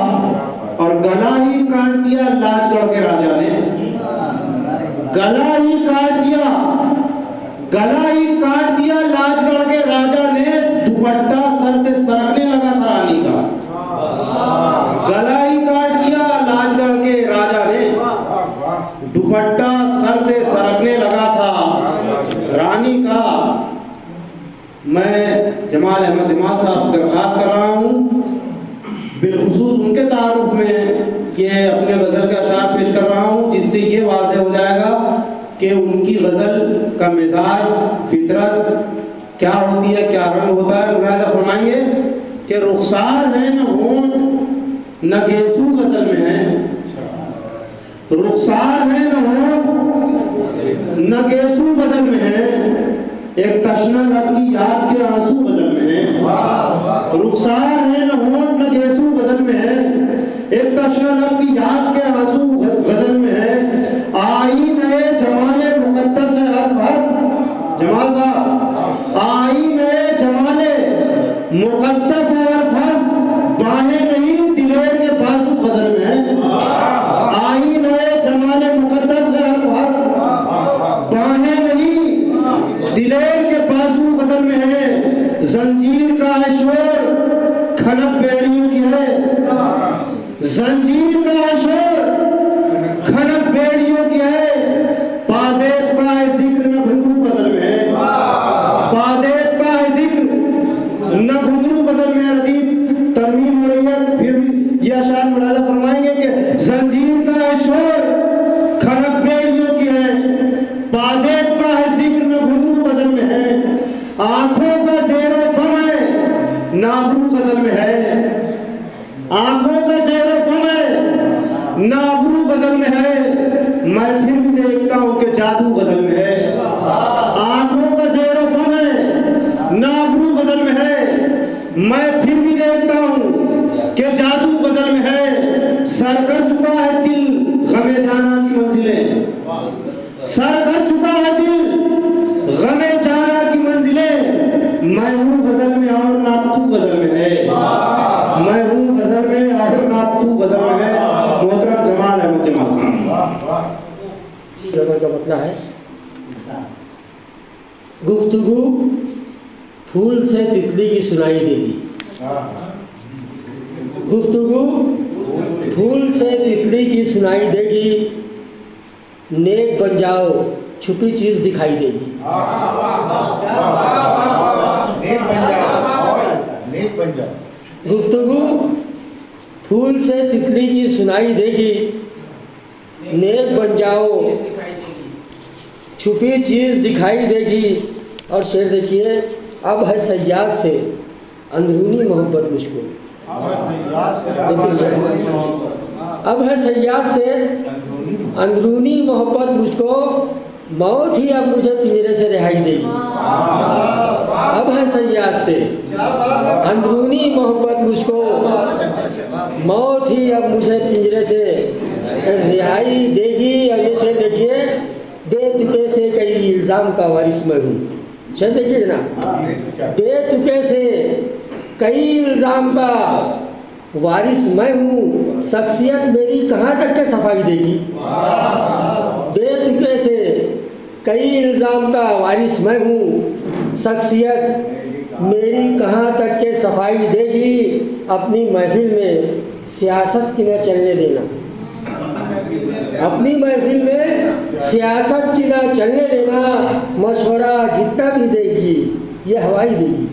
और गला ही काट दिया लाजगढ़ के राजा ने, गला ही काट दिया, गला ही काट दिया लाजगढ़ के राजा ने, दुपट्टा सर से सरकने लगा था रानी का। गला ही काट दिया लाजगढ़ के राजा ने, दुपट्टा सर से सरकने लगा था रानी का। मैं जमाल अहमद जमाल साहब से दरख्वास्त कर रहा हूँ, बिलखुसूस उनके तारुफ में ये अपने गज़ल का अशार पेश कर रहा हूँ, जिससे ये वाज़ेह हो जाएगा कि उनकी गज़ल का मिजाज फितरत क्या होती है, क्या रंग होता है। मुलाहिज़ा फरमाएंगे कि रुखसार है न होंठ न गेसू गज़ल में है, रुखसार है न होंठ न गेसू गज़ल में है, एक तशना लब की याद के आंसू गज़ल में है। रुखसार है न होंठ न गेसू गज़ल में है, एक तशना लब की याद के आंसू गज़ल में है। आई नए जमाने मुक़द्दस है हर फर्ज, जमाल साहब, आई नए जमाने मुक़द्दस है हर फर्ज, बाहें नहीं दिलेर के बाजू गज़ल में है। आई नए जमाने मुक़द्दस है हर फर्ज, बाहें नहीं दिलेर के बाजू गज़ल में है। जंजीर का है शोर खनक बेड़ियों की है, जंजीर का है शोर खनक बेड़ियों की है, पाज़ेब का है जिक्र न घुंघरू गज़ल में है, पाज़ेब का है जिक्र न घुंघरू गज़ल में। रदीफ तरमीम हो रही है, फिर भी ये अशार मुलाहिज़ा फरमाएंगे कि जंजीर का है शोर खनक बेड़ियों की है, पाज़ेब का है जिक्र न घुंघरू गज़ल में है। आँखों का ज़ेरो बम है नाबरू गज़ल में है, आँखों का ज़ेरो बम है नाबरू गज़ल में है। मैं फिर भी देखता हूँ कि जादू गज़ल में है, आँखों का ज़ेरो बम है नाबरू गज़ल में है। मैं फिर भी देखता हूँ कि जादू गज़ल में है। सर कर चुका है दिल गमे जाना की मंजिलें, सर कर चुका है दिल गमे जाना की मंजिलें। मैं हूँ गज़ल में और नापतू गज़ल में है, मैं हूँ गज़ल में और नापतू गज़ल में है। मोहतरम जमाल अहमद जमाल साहब। गज़ल का मतलब है गुफ्तगू फूल से तितली की सुनाई देगी, गुफ्तगू फूल से तितली की सुनाई देगी, नेक बन जाओ छुपी चीज़ दिखाई देगी। गुफ्तगू फूल से तितली की सुनाई देगी, नेक बन जाओ छुपी चीज़ दिखाई देगी। और शेर देखिए, अब है सयाद से अंदरूनी मोहब्बत मुझको, अब है सयाद से अंदरूनी मोहब्बत मुझको, मौत ही अब मुझे पिंजरे से रिहाई देगी। अब है सयाद से अंदरूनी मोहब्बत मुझको, मौत ही अब मुझे पिंजरे से रिहाई देगी। अब ये शेर देखिए, बेतुके से कई इल्ज़ाम का वारिस मैं हूँ। शेर देखिए जनाब, बेतुके से कई इल्ज़ाम का वारिस मैं हूँ, शख्सियत मेरी कहाँ तक के सफाई देगी। बेतुके से कई इल्ज़ाम का वारिस मैं हूँ, शख्सियत मेरी कहाँ तक के सफाई देगी। अपनी महफिल में सियासत की न चलने देना, अपनी महफिल में सियासत की ना चलने देना, मशवरा जितना भी देगी ये हवाई देगी।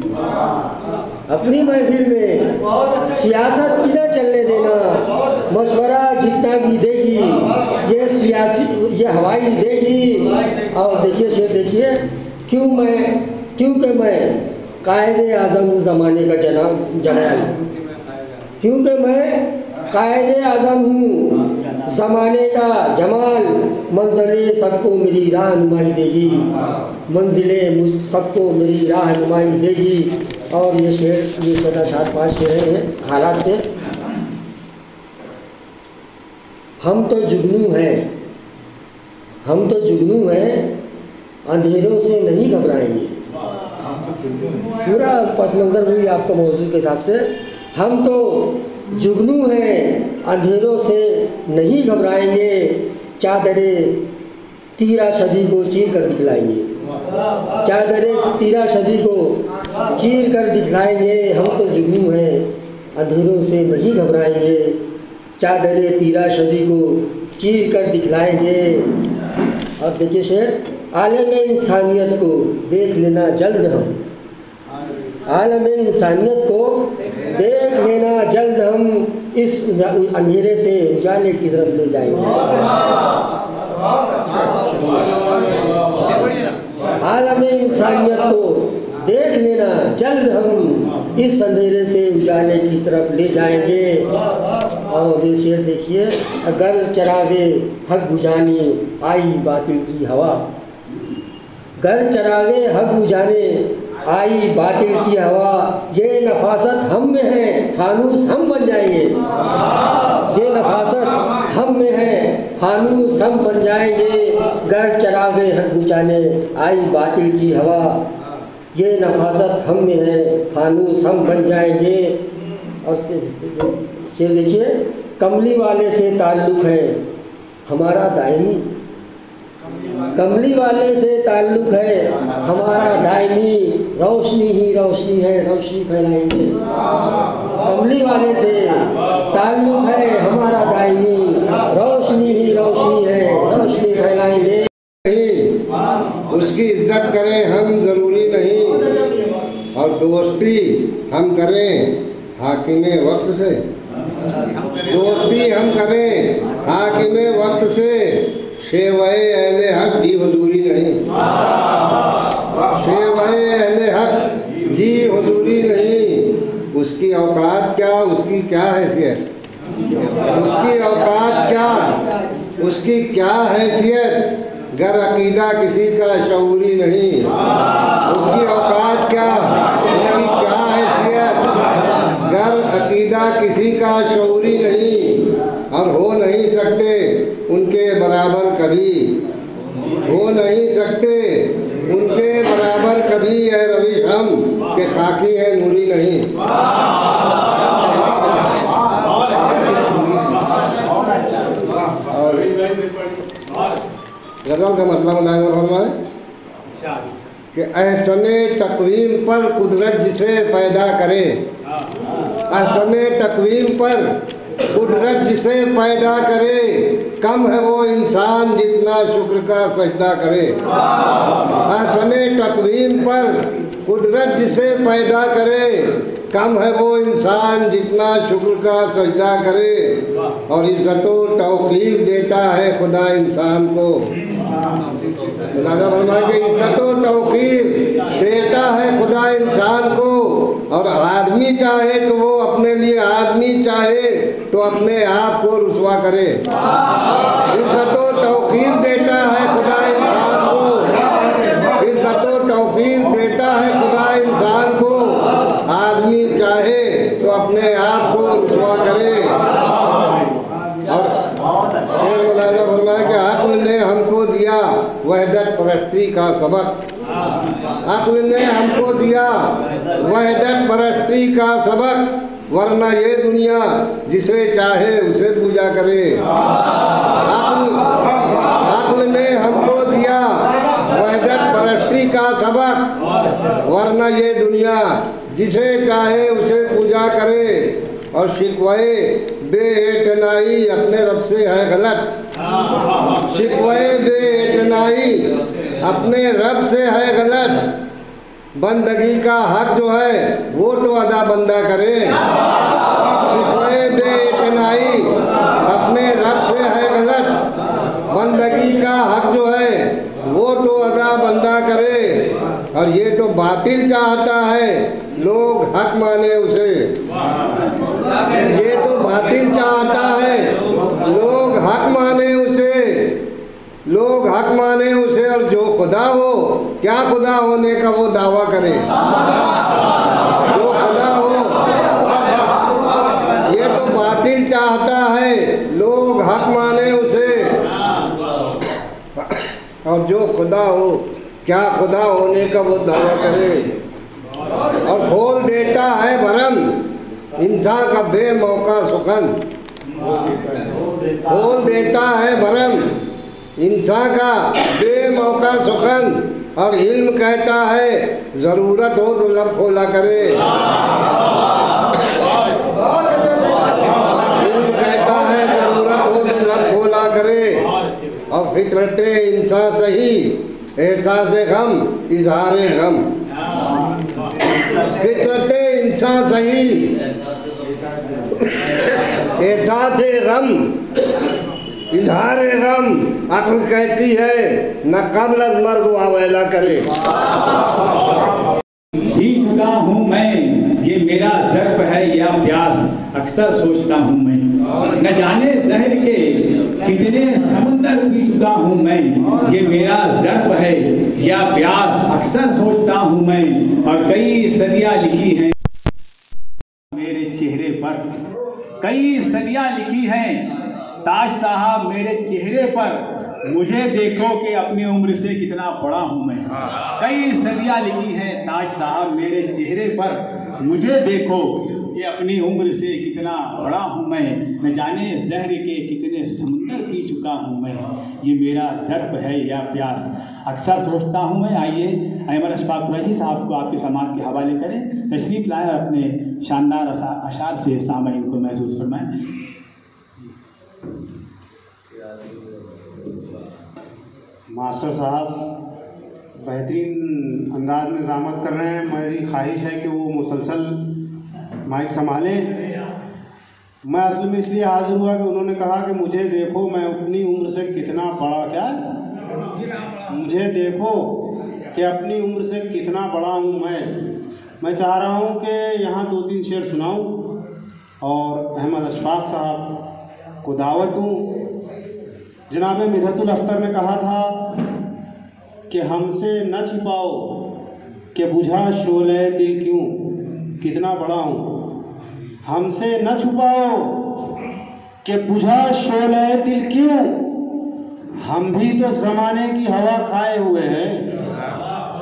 अपनी महफिल में सियासत की ना चलने देना, मशवरा जितना भी देगी ये हवाई देगी। और देखिए शेर देखिए, क्योंकि मैं कायदे आज़म ज़माने का जमाल, क्योंकि मैं कायदे आज़म हूँ ज़माने का जमाल, मंजिलें सबको मेरी राह नुमाई देगी, मंजिलें सबको मेरी राह नुमाई देगी। और ये शेर, ये सदा 7-5 शेर हैं हालात के। हम तो जुगनू हैं, हम तो जुगनू हैं, अंधेरों से नहीं घबराएंगे। पूरा पस मंज़र भी आपका मौजूद के हिसाब से, हम तो जुगनू हैं, अंधेरों से नहीं घबराएंगे, चादरे तीरा शबी को चीर कर दिखलाएंगे, चादरे तीरा शबी को चीर कर दिखलाएंगे। हम तो जुगनू हैं, अंधेरों से नहीं घबराएंगे, चादरे तीरा शबी को चीर कर दिखलाएंगे। और देखिए शेर, आलम इंसानियत को देख लेना जल्द हम, आलम इंसानियत को देख लेना जल्द हम, इस अंधेरे से उजाले की तरफ ले जाएंगे। आलम इंसानियत को देख लेना जल्द हम, इस अंधेरे से उजाले की तरफ ले जाएंगे। और ये शेर देखिए, अगर चरागे हक बुझाने आई बातिल की हवा, घर चरागे हक बुझाने आई बातिल की हवा, ये नफासत हम में है, फानूस हम बन जाएंगे। ये नफासत हम में है, फानूस हम बन जाएंगे। घर चरागे हक बुझाने आई बातिल की हवा, ये नफासत हम में है, फानूस हम बन जाएंगे। और शेर देखिए, कमली वाले से ताल्लुक़ है हमारा दायमी, कमली वाले से ताल्लुक़ है हमारा दायमी, रोशनी ही रोशनी है, रोशनी फैलाएंगे। कमली वाले से ताल्लुक़ है हमारा दायमी, रोशनी ही रोशनी है, रोशनी फैलाएंगे। उसकी इज्जत करें हम ज़रूरी नहीं, और दोस्ती हम करें हाकिमे वक्त से, दोस्ती हम करें हाकिमे वक्त से, शेवाए अहले हक जी हुजूरी नहीं, शेवाए अहले हक जी हुजूरी नहीं। उसकी औकात क्या, उसकी क्या हैसियत, उसकी औकात क्या, उसकी क्या हैसियत, गर अकीदा किसी का शऊरी नहीं। उसकी औकात क्या, उसकी क्या हैसियत, गर अकीदा किसी का शऊरी नहीं, और हो नहीं सकते उनके बराबर कभी, हो नहीं सकते उनके बराबर कभी। है रविश हम के खाकी है नूरी नहीं। और गज़ल का मतलब है कि एहसने तक़वीम पर कुदरत जिसे पैदा करे, एहसने तक़वीम पर कुदरत जिसे पैदा करे, कम है वो इंसान जितना शुक्र का सजदा करे। एहसने तक़वीम पर कुदरत जिसे पैदा करे, कम है वो इंसान जितना शुक्र का सजदा करे। और इज़्ज़त व तौक़ीर देता है खुदा इंसान को, खुदा फरमा के इज़्ज़त व तौक़ीर देता है खुदा इंसान को। और आदमी चाहे तो वो अपने लिए, आदमी चाहे तो अपने आप को रुसवा करे। इज़्ज़त व तौक़ीर देता है खुदा इंसान को, इज़्ज़त व तौक़ीर देता है खुदा अपने आप को रुसवा करे। और शेर मौलाना फरमाया कि अक्ल ने हमको दिया वहदत परस्ती का सबक, अक्ल ने हमको दिया वहदत परस्ती का सबक, वरना ये दुनिया जिसे चाहे उसे पूजा करे। अक्ल ने हमको दिया वहदत परस्ती का सबक, वरना ये दुनिया जिसे चाहे उसे पूजा करे। और शिकवे बेइतनाई अपने रब से है गलत, शिकवे बेइतनाई अपने रब से है गलत, बंदगी का हक जो है वो तो अदा बंदा करे। शिकवे बेइतनाई अपने रब से है गलत, बंदगी का हक जो है वो तो अदा बंदा करे। और ये तो बातिल चाहता है लोग हक माने उसे, ये तो बातिल चाहता है लोग हक माने उसे, लोग हक माने उसे। और जो खुदा हो क्या खुदा होने का वो दावा करे, जो खुदा हो ये तो बातिल चाहता है लोग हक माने उसे। और जो खुदा हो क्या खुदा होने का वो दावा करे। और खोल देता है भरम इंसान का बेमौका सुखन, खोल देता है भरम इंसान का बेमौका सुखन। और इल्म कहता है ज़रूरत हो तो लब खोला करे, इल्म कहता है ज़रूरत हो तो लब खोला करे। और फितरते इंसान सही एहसास गम इजहार गम, फितरते इंसान सही एहसास गम इजहार गम। अक्ल कहती है न कब्ल अज मर्ग वावेला करे। भी चुका हूँ मैं, ये मेरा ज़र्फ है या प्यास, अक्सर सोचता हूँ मैं। न जाने जहर के कितने समुंदर पी चुका हूँ मैं, ये मेरा ज़र्फ है या प्यास, अक्सर सोचता हूँ मैं। और कई सदियाँ लिखी हैं मेरे चेहरे पर, कई सदियाँ लिखी हैं ताज साहब मेरे चेहरे पर, मुझे देखो कि अपनी उम्र से कितना बड़ा हूँ मैं। कई सदियाँ लिखी हैं ताज साहब मेरे चेहरे पर, मुझे देखो कि अपनी उम्र से कितना बड़ा हूँ मैं। न जाने जहर के कितने समुंदर पी चुका हूँ मैं, ये मेरा ज़र्फ है या प्यास, अक्सर सोचता हूँ मैं। आइए अहमद अशफाक कुरैशी साहब को आपके समात के हवाले करें, तशरीफ़ लाएँ और अपने शानदार अशार से सामईन को महसूस फरमाएँ। मास्टर साहब बेहतरीन अंदाज में ज़ामत कर रहे हैं। मेरी ख्वाहिश है कि वो मुसलसल माइक संभालें। मैं असल में इसलिए हाजिर हुआ कि उन्होंने कहा कि मुझे देखो मैं अपनी उम्र से कितना बड़ा, क्या मुझे देखो कि अपनी उम्र से कितना बड़ा हूँ मैं चाह रहा हूँ कि यहाँ 2-3 शेर सुनाऊँ और अहमद अशफाक साहब को दावत दूँ। जनाब मिदहतुल अख्तर ने कहा था कि हमसे न छिपाओ कि बुझा शोले दिल क्यों, कितना बड़ा हूँ। हमसे न छुपाओ कि बुझा शोले दिल क्यों, हम भी तो ज़माने की हवा खाए हुए हैं।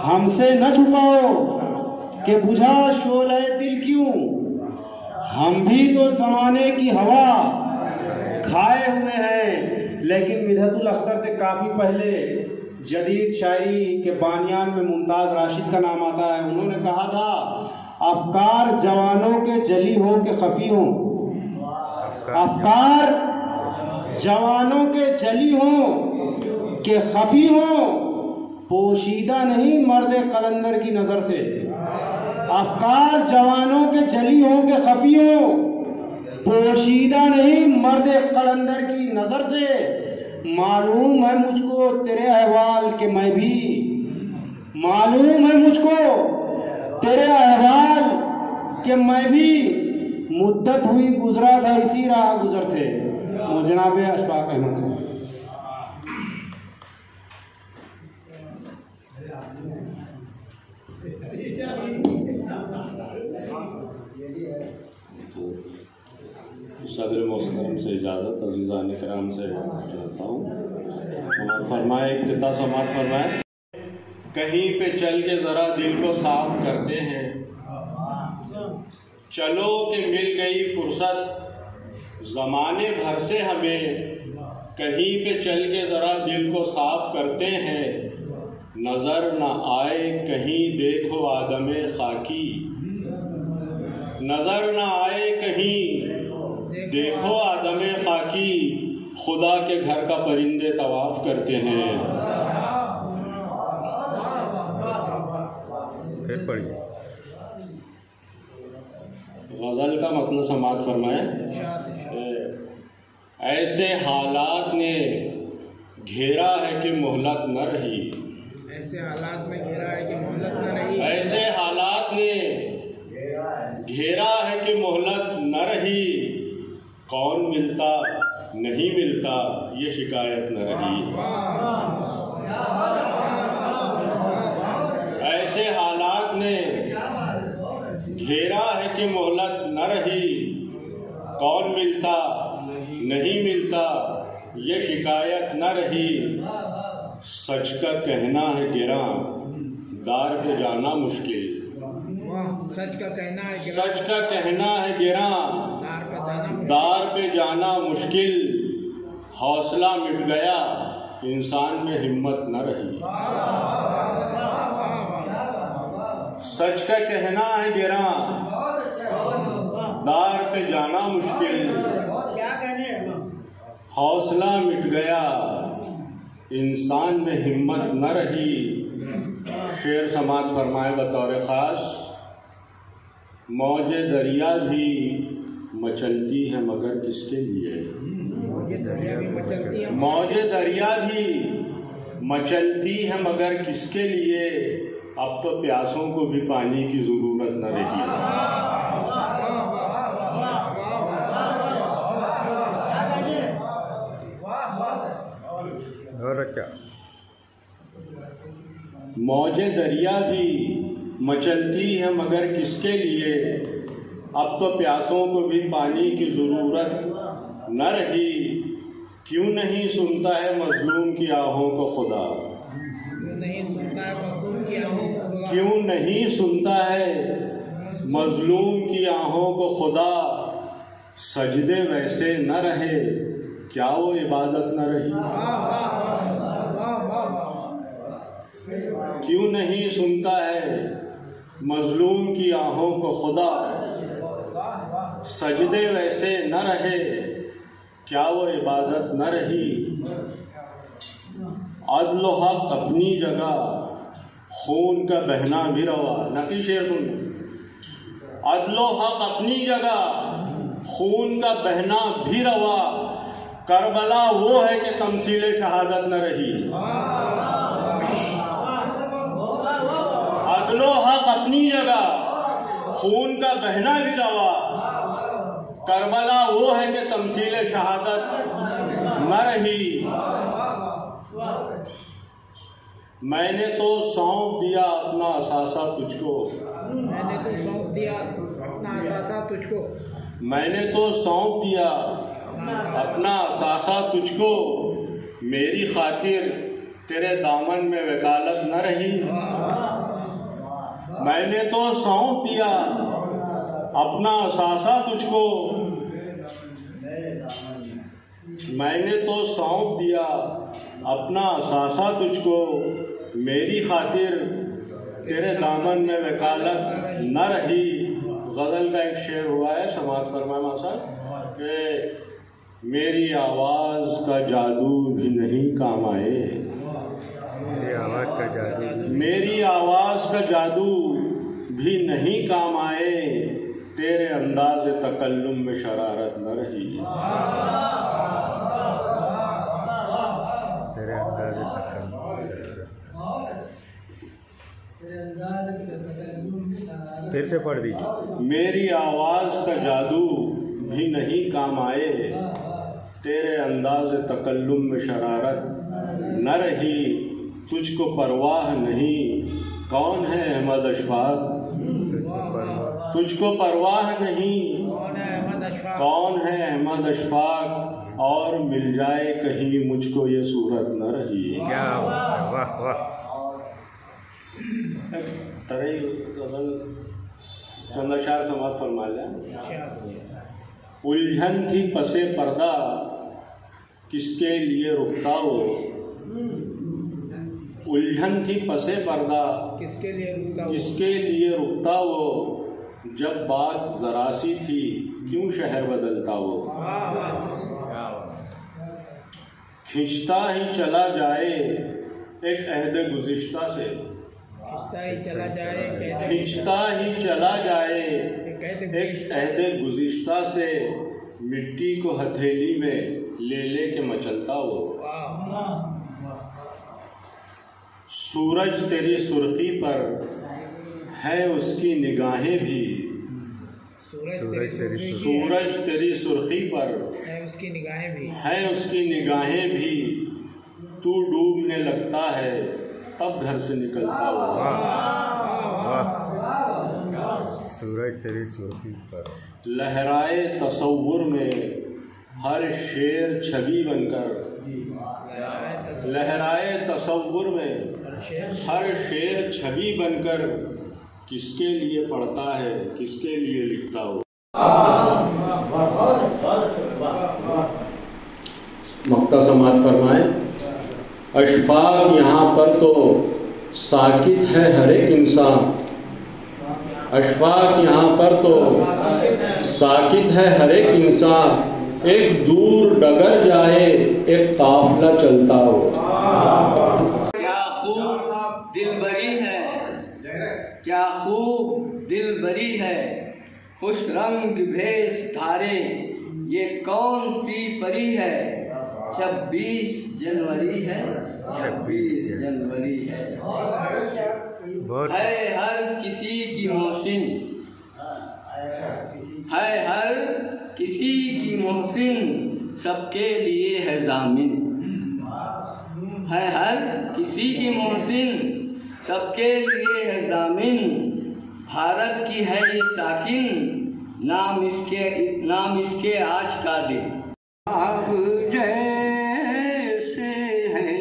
हमसे न छुपाओ कि बुझा शोले दिल क्यों, हम भी तो ज़माने की हवा खाए हुए हैं। लेकिन मिदहतुल अख्तर से काफ़ी पहले जदीद शायरी के बानियान में मुमताज़ राशिद का नाम आता है। उन्होंने कहा था अफकार जवानों के जली हो के खफी हो, अफकार जवानों के जली हो के खफी हो, पोशीदा नहीं मर्द कलंदर की नज़र से। अफकार जवानों के जली हो के खफी हो, पोशीदा नहीं मर्द कलंदर की नज़र से। मालूम है मुझको तेरे अहवाल के मैं भी, मालूम है मुझको तेरे अहवाल के मैं भी, मुद्दत हुई गुजरा था इसी राह गुजर से। जनाब अशफाक अहमद से। तो सदर मोहतरम से इजाज़त अज़ीज़ान किराम से चाहता हूँ। समात फरमाए, इब्तिदा समात फरमाए। कहीं पे चल के ज़रा दिल को साफ करते हैं, चलो कि मिल गई फुर्सत ज़माने भर से हमें। कहीं पे चल के ज़रा दिल को साफ करते हैं, नज़र न आए कहीं देखो आदमे खाकी। नज़र न आए कहीं देखो आदमे खाकी, खुदा के घर का परिंदे तवाफ़ करते हैं। फिर पढ़िए गज़ल का मतलब समात फरमाए। ऐसे हालात ने घेरा है कि मोहलत न रही। ऐसे हालात में घेरा है कि मोहलत न रही। ऐसे हालात ने घेरा है कि मोहलत न रही। कौन मिलता नहीं मिलता ये शिकायत न रही। ऐसे हालात ने घेरा है कि मोहलत न रही। कौन मिलता नहीं मिलता ये शिकायत न रही। सच का कहना है गिरा, दार पे जाना मुश्किल। सच का कहना है गिरा, सच का कहना है गिरा, दार पे जाना मुश्किल। हौसला मिट गया इंसान में हिम्मत न रही। सच का कहना है गिरा, दार पे जाना मुश्किल। हौसला मिट गया इंसान में हिम्मत न रही। शेर समात फरमाए बतौर ख़ास। मौजे दरिया भी मचलती है मगर किसके लिए। मौजे दरिया भी मचलती है, मौजे दरिया भी मचलती है मगर किसके लिए। अब तो प्यासों को भी पानी की ज़रूरत न रही। और क्या। मौजे दरिया भी मचलती है मगर किसके लिए। अब तो प्यासों को भी पानी की ज़रूरत न रही। क्यों नहीं सुनता है मज़लूम की आहों को खुदा। क्यों नहीं सुनता है मज़लूम की आहों को खुदा। सजदे वैसे न रहे क्या वो इबादत न रही। क्यों नहीं सुनता है मज़लूम की आहों को खुदा। सजदे वैसे न रहे क्या वो इबादत न रही। अदल हक अपनी जगह खून का बहना भी रवा। नकी शेर सुन। अदल हक अपनी जगह खून का बहना भी रवा। करबला वो है कि तमसील शहादत न रही। अदलो हक अपनी जगह खून का बहना भी रवा। करबला वो है कि तमसील शहादत न रही। मैंने तो सौंप दिया अपना असासा तुझको। मैंने तो सौंप दिया अपना असासा तुझको। मैंने तो सौंप दिया अपना असासा तुझको। मेरी खातिर तेरे दामन में वकालत न रही। मैंने तो सौंप दिया अपना असासा तुझको। मैंने तो सौंप दिया अपना असासा तुझको। मेरी खातिर तेरे दामन में वकालत न रही। गज़ल का एक शेर हुआ है, समात फरमाए मासा कि मेरी आवाज़ का जादू भी नहीं काम आए। मेरी आवाज़ का जादू, मेरी आवाज़ का जादू भी नहीं काम आए। तेरे अंदाज़ तकल्लुम में शरारत न रही। तेरे अंदाज़ फिर से पढ़ दीजिए। मेरी आवाज़ का जादू भी नहीं काम आए। तेरे अंदाज़ तकल्लुम में शरारत न रही। तुझको परवाह नहीं कौन है अहमद अशफाक। तुझको परवाह नहीं कौन है अहमद अशफाक और मिल जाए कहीं मुझको ये सूरत न रही। क्या वाह वाह। चंद्रशार समाज फरमा लिया। उलझन थी पसे पर्दा किसके लिए रुकता वो। उलझन थी पसे पर्दा किसके लिए रुकता वो। जब बात जरा सी थी क्यों शहर बदलता वो। खिंचता ही चला जाए एक अहद गुज़िश्ता से। खिंचता ही चला जाए एक अहद गुज़िश्ता से। मिट्टी को हथेली में ले के मचलता वो। सूरज तेरी सुर्खी पर है उसकी निगाहें भी। सूरज तेरी सुर्खी पर है उसकी निगाहें भी। तू डूबने लगता है तब घर से निकलता हो। सूरज तेरी सुर्खी पर लहराए तसव्वुर में हर शेर छवि बनकर। लहराए तसव्वुर में हर शेर छवि बनकर। किसके लिए पढ़ता है किसके लिए लिखता हो। मक्ता समात फरमाए। अशफाक यहाँ पर तो साकित है हर एक इंसान। अशफाक यहाँ पर तो साकित है हर एक इंसान। एक दूर डगर जाए एक काफिला चलता हो। क्या खूब दिलबरी है, क्या खूब दिलबरी है। खुश रंग भेष धारे ये कौन सी परी है। 26 जनवरी है, 26 जनवरी है। हर किसी की मोहसिन, है हर किसी की मोहसिन सबके लिए है जामिन। है हर किसी की मोहसिन सबके लिए है जामिन। भारत की है ये साकिन नाम इसके आज का दिन। अब जैसे है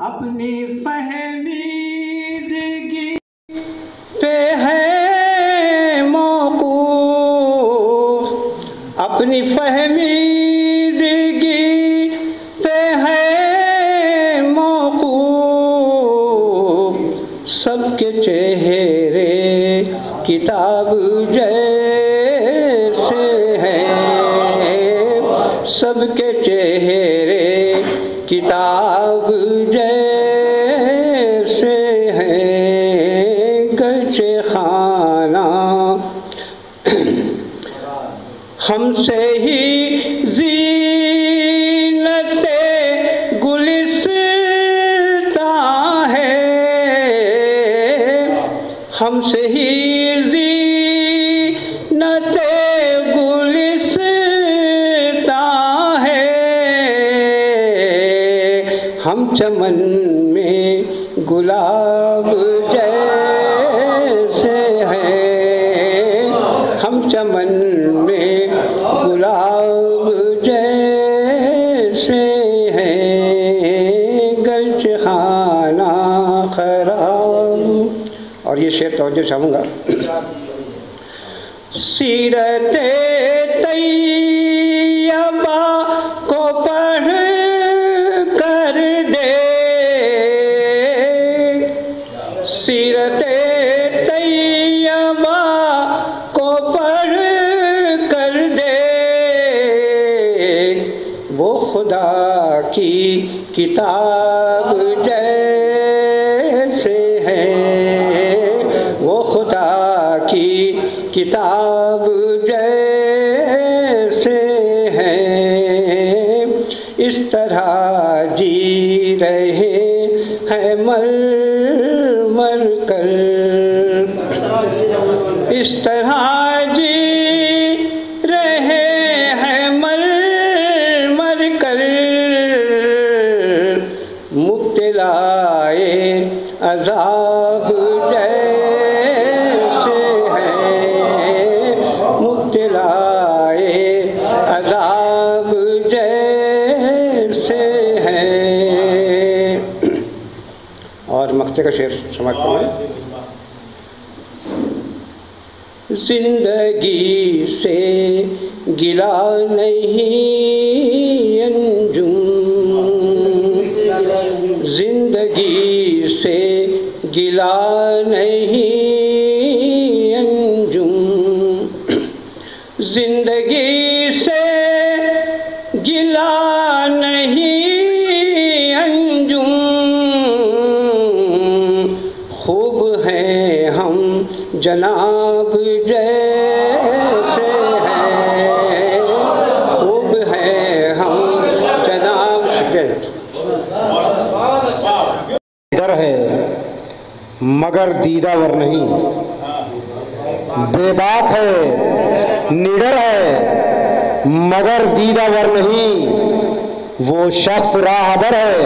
अपनी फहमीदगी पे है मौकूफ। अपनी फहमीदगी पे है मौकूफ। सबके चेहरे किताब जैसे हैं। सबके चेहरे किताब जैसे हैं। गर्चे खाना हमसे ही ज़ीनते गुलिस्तां है। हमसे ही ज़ीनते गुलिस्तां है। हम चमन में गुलाब जैसे हैं। हम चमन में गुलाब जैसे हैं। गर्ज खाना खराब। और ये शेर तवज्जो चाहूँगा। सीरते तैयबा को पढ़ कर दे। सीरते तैयबा को पढ़ कर दे। वो खुदा की किताब जैसे है। वो खुदा की किताब जैसे हैं। इस तरह जी रहे हैं मर मर कर। इस तरह जी रहे हैं मर मर कर। मुब्तलाए अज़ाब जैसे हैं। शेर समाप्त करें। जिंदगी से गिला नहीं अंजुम, जिंदगी से गिला नहीं अंजुम, जिंदगी से गिला नहीं अंजुम, खूब हैं हम जनाब जैसे हैं, खूब हैं हम जनाब। डर है मगर दीदावर नहीं, बेबाक है निडर है मगर दीदावर नहीं, वो शख्स राहबर है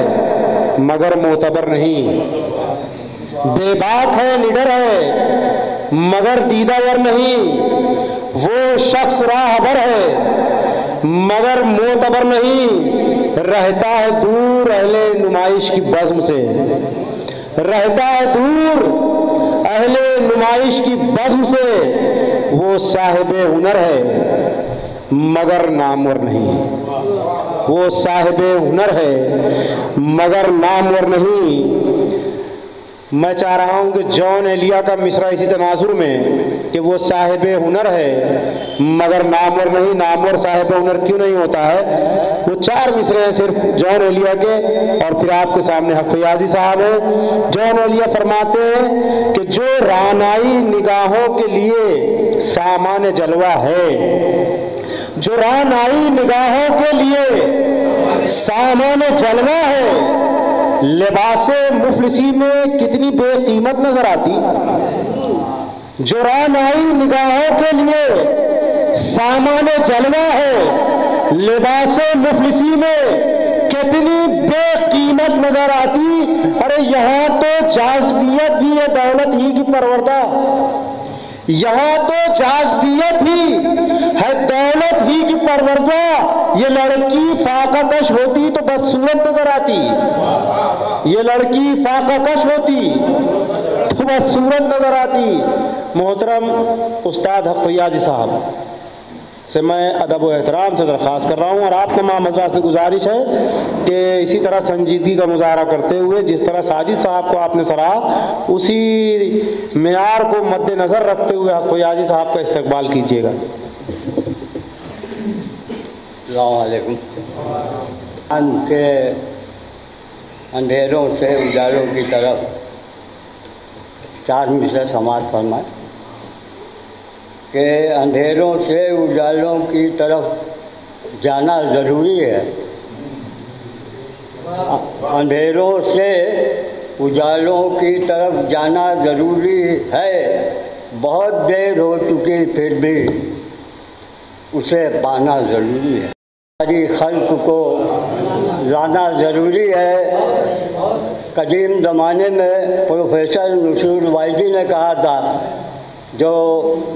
मगर मोतबर नहीं। बेबाक है निडर है मगर दीदावर नहीं, वो शख्स राहबर है मगर मोतबर नहीं। रहता है दूर अहले नुमाइश की बज़्म से, रहता है दूर अहले नुमाइश की बज़्म से, वो साहिबे हुनर है मगर नामवर नहीं, वो साहिबे हुनर है मगर नामवर नहीं। मैं चाह रहा हूँ कि जॉन एलिया का मिसरा इसी तनाजुर में कि वो साहिबे हुनर है मगर नामवर नहीं। नामवर साहिबे हुनर क्यों नहीं होता है? वो 4 मिसरे हैं सिर्फ जॉन एलिया के, और फिर आपके सामने हक फयाजी साहब हैं। जॉन एलिया फरमाते हैं कि जो रानाई निगाहों के लिए सामान जलवा है, जो रानाई निगाहों के लिए सामान जलवा है, लिबासे मुफलिसी में कितनी बेकीमत नजर आती। जो रानाई निगाहों के लिए सामान जलवा है, लिबासे मुफलिसी में कितनी बेकीमत नजर आती। अरे यहाँ तो जाज़बियत भी है दौलत ही की परवरदा, यहाँ तो जाज़बियत ही है दौलत ही की परवरदा। ये लड़की फाकाकश होती तो बदसूरत नजर आती, ये लड़की फाकाकश होती तो बदसूरत नजर आती। मोहतरम उस्ताद हक फयाजी साहब से मैं अदब व एहतराम से दरख्वास्त कर रहा हूँ, और आप तमाम हज़रात से गुजारिश है कि इसी तरह संजीदगी का मुजाहरा करते हुए जिस तरह साजिद साहब को आपने सराहा, उसी मेयार को मद्देनज़र रखते हुए हक फयाजी साहब का इस्तकबाल कीजिएगा। अस्सलाम वालेकुम। के अंधेरों से उजालों की तरफ 4 मिसरे समाप्त फरमाए कि अंधेरों से उजालों की तरफ जाना ज़रूरी है। अंधेरों से उजालों की तरफ जाना ज़रूरी है, बहुत देर हो चुकी फिर भी उसे पाना ज़रूरी है। सारी खल्क को लाना ज़रूरी है। कदीम ज़माने में प्रोफेसर नसूर वाइदी ने कहा था, जो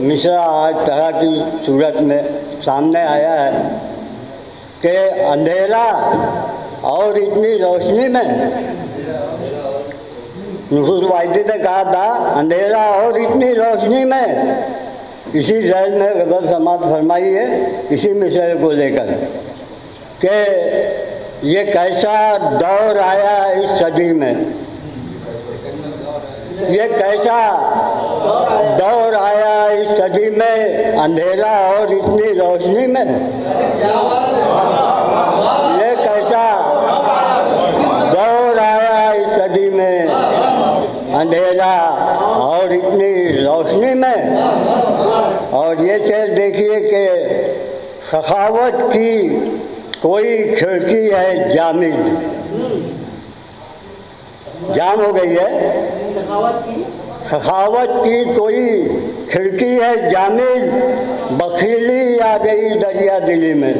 मिसरा आज तरह की सूरत में सामने आया है, कि अंधेरा और इतनी रोशनी में, नसूर वाइदी ने कहा था अंधेरा और इतनी रोशनी में। इसी जहन में गज़ल समाप्त फरमाई है इसी मिसरे को लेकर कि ये कैसा दौर आया इस सदी में, ये कैसा दौर आया इस सदी में, अंधेरा और इतनी रोशनी में। ये कैसा दौर आया इस सदी में, अंधेरा और इतनी रोशनी में। और ये चीज़ देखिए कि सखावत की कोई खिड़की है जामिद, जाम हो गई है। सखावत की कोई खिड़की है जामिद, बखीली आ गई दरिया दिली में।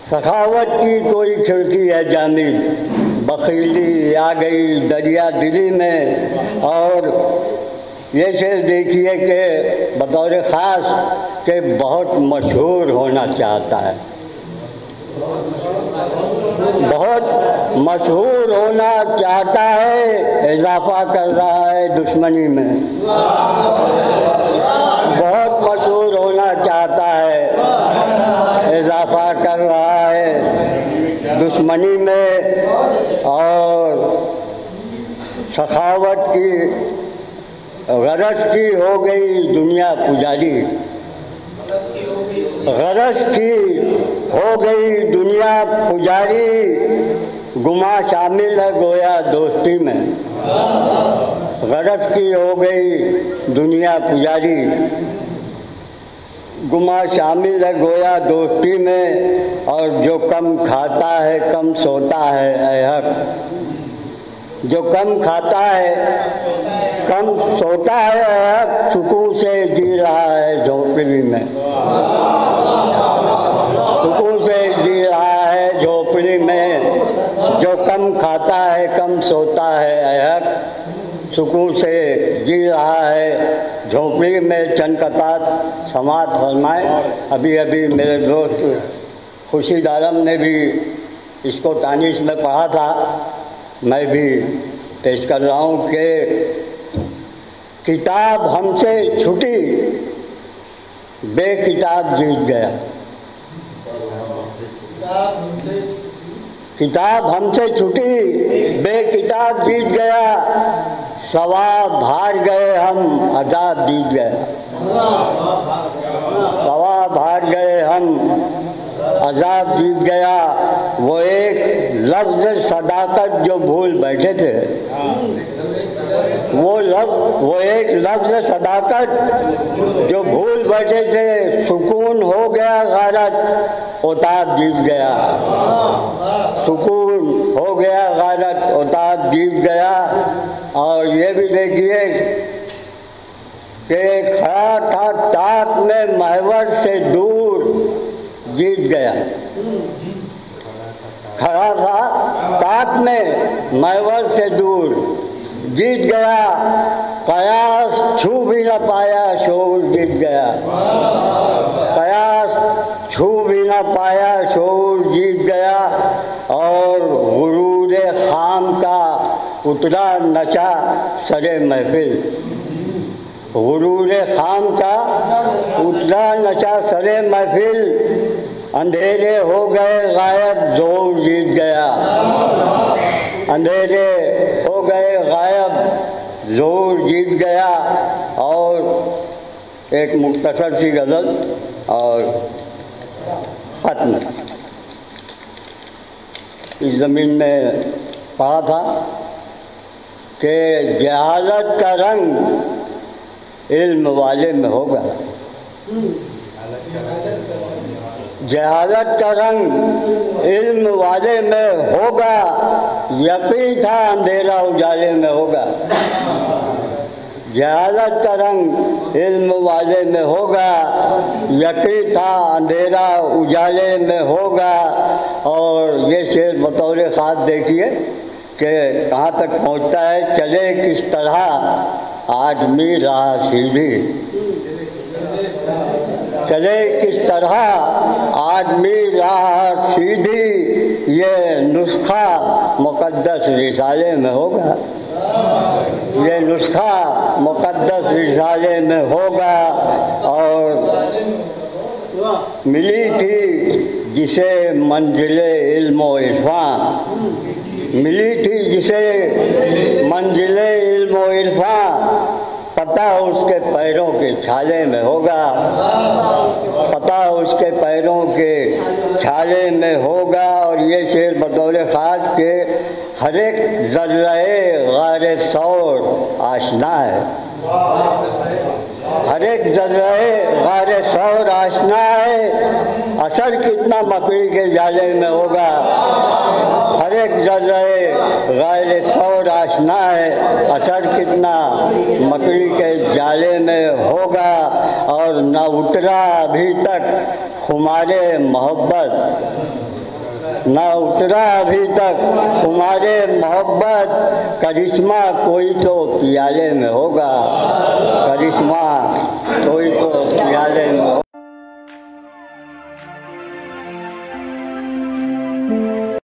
सखावत की कोई खिड़की है जामिद, बखीली आ गई दरिया दिली में। और ये चीज़ देखिए कि बतौर ख़ास के बहुत मशहूर होना चाहता है। बहुत मशहूर होना चाहता है, इजाफा कर रहा है दुश्मनी में। बहुत मशहूर होना चाहता है, इजाफा कर रहा है दुश्मनी में। और सखावत की गरज की हो गई दुनिया पुजारी, गरज की हो गई दुनिया पुजारी, गुमा शामिल है गोया दोस्ती में। गरज की हो गई दुनिया पुजारी, गुमा शामिल है गोया दोस्ती में। और जो कम खाता है कम सोता है ऐ हक, जो कम खाता है कम सोता है ऐ हक, सुकून से जी रहा है झोपड़ी में। सुकून से जी रहा है झोपड़ी में। जो कम खाता है कम सोता है ऐ हक, सुकून से जी रहा है झोपड़ी में। चंद कतार समात फरमाए। अभी अभी मेरे दोस्त खुर्शीद आलम ने भी इसको तानीस में पढ़ा था, मैं भी पेश कर रहा हूँ कि किताब हमसे छूटी बेकिताब जीत गया। किताब हमसे छूटी बेकिताब जीत गया, सवाब हार गए हम अजाब जीत गया। सवाब हार गए हम अजाब जीत गया। वो एक लफ्ज़ सदाकत जो भूल बैठे थे, वो एक लफ्ज़ सदाकत जो भूल बैठे थे, सुकून हो गया गारत उताब जीत गया। सुकून हो गया गारत उताब जीत गया। और ये भी देखिए कि खड़ा था ताक में महवर से दूर जीत गया। खड़ा था ताक में महवर से दूर जीत गया। कयास छू भी न पाया शोर जीत गया। कयास छू भी न पाया शोर जीत गया। और गुरूर खाम का उतरा नशा सरे महफिल, गुरूर खाम का उतरा नशा सरे महफिल। अंधेरे हो गए गायब जोर जीत गया। अंधेरे हो गए गायब जोर जीत गया। और एक मुख्तसर सी गज़ल और ख़त्म। इस ज़मीन में पढ़ा था कि जहालत का रंग इल्म वाले में होगा। जहालत का रंग इल्म वाले में होगा, यकीन था अंधेरा उजाले में होगा। जहालत का रंग इल्म वाले में होगा, यकीन था अंधेरा उजाले में होगा। और ये शेर बतौर ख़ास देखिए कि कहाँ तक पहुँचता है। चले किस तरह आदमी राह सीधी, चले किस तरह आदमी राह सीधी, ये नुस्खा मुक़द्दस रिसाले में होगा। ये नुस्खा मुक़द्दस रिसाले में होगा। और मिली थी जिसे मंजिले इल्म व इरफान, मिली थी जिसे मंजिले इल्म व इरफान, पता उसके पैरों के छाले में होगा। पता उसके पैरों के छाले में होगा। और ये शेर बतौर ख़ास के हर एक ज़र्रे गारे सौर आशना है। हर एक ज़र्रे गारे सौर आशना है, असर कितना मकड़ी के जाले में होगा। हर एक ज़र्रे गारे सौर आशना है, असर कितना मकड़ी के जाले में होगा। और न उतरा अभी तक खुमारे मोहब्बत, न उतरा अभी तक तुम्हारे मोहब्बत, करिश्मा कोई तो पियाले में होगा। करिश्मा कोई तो पियाले में होगा।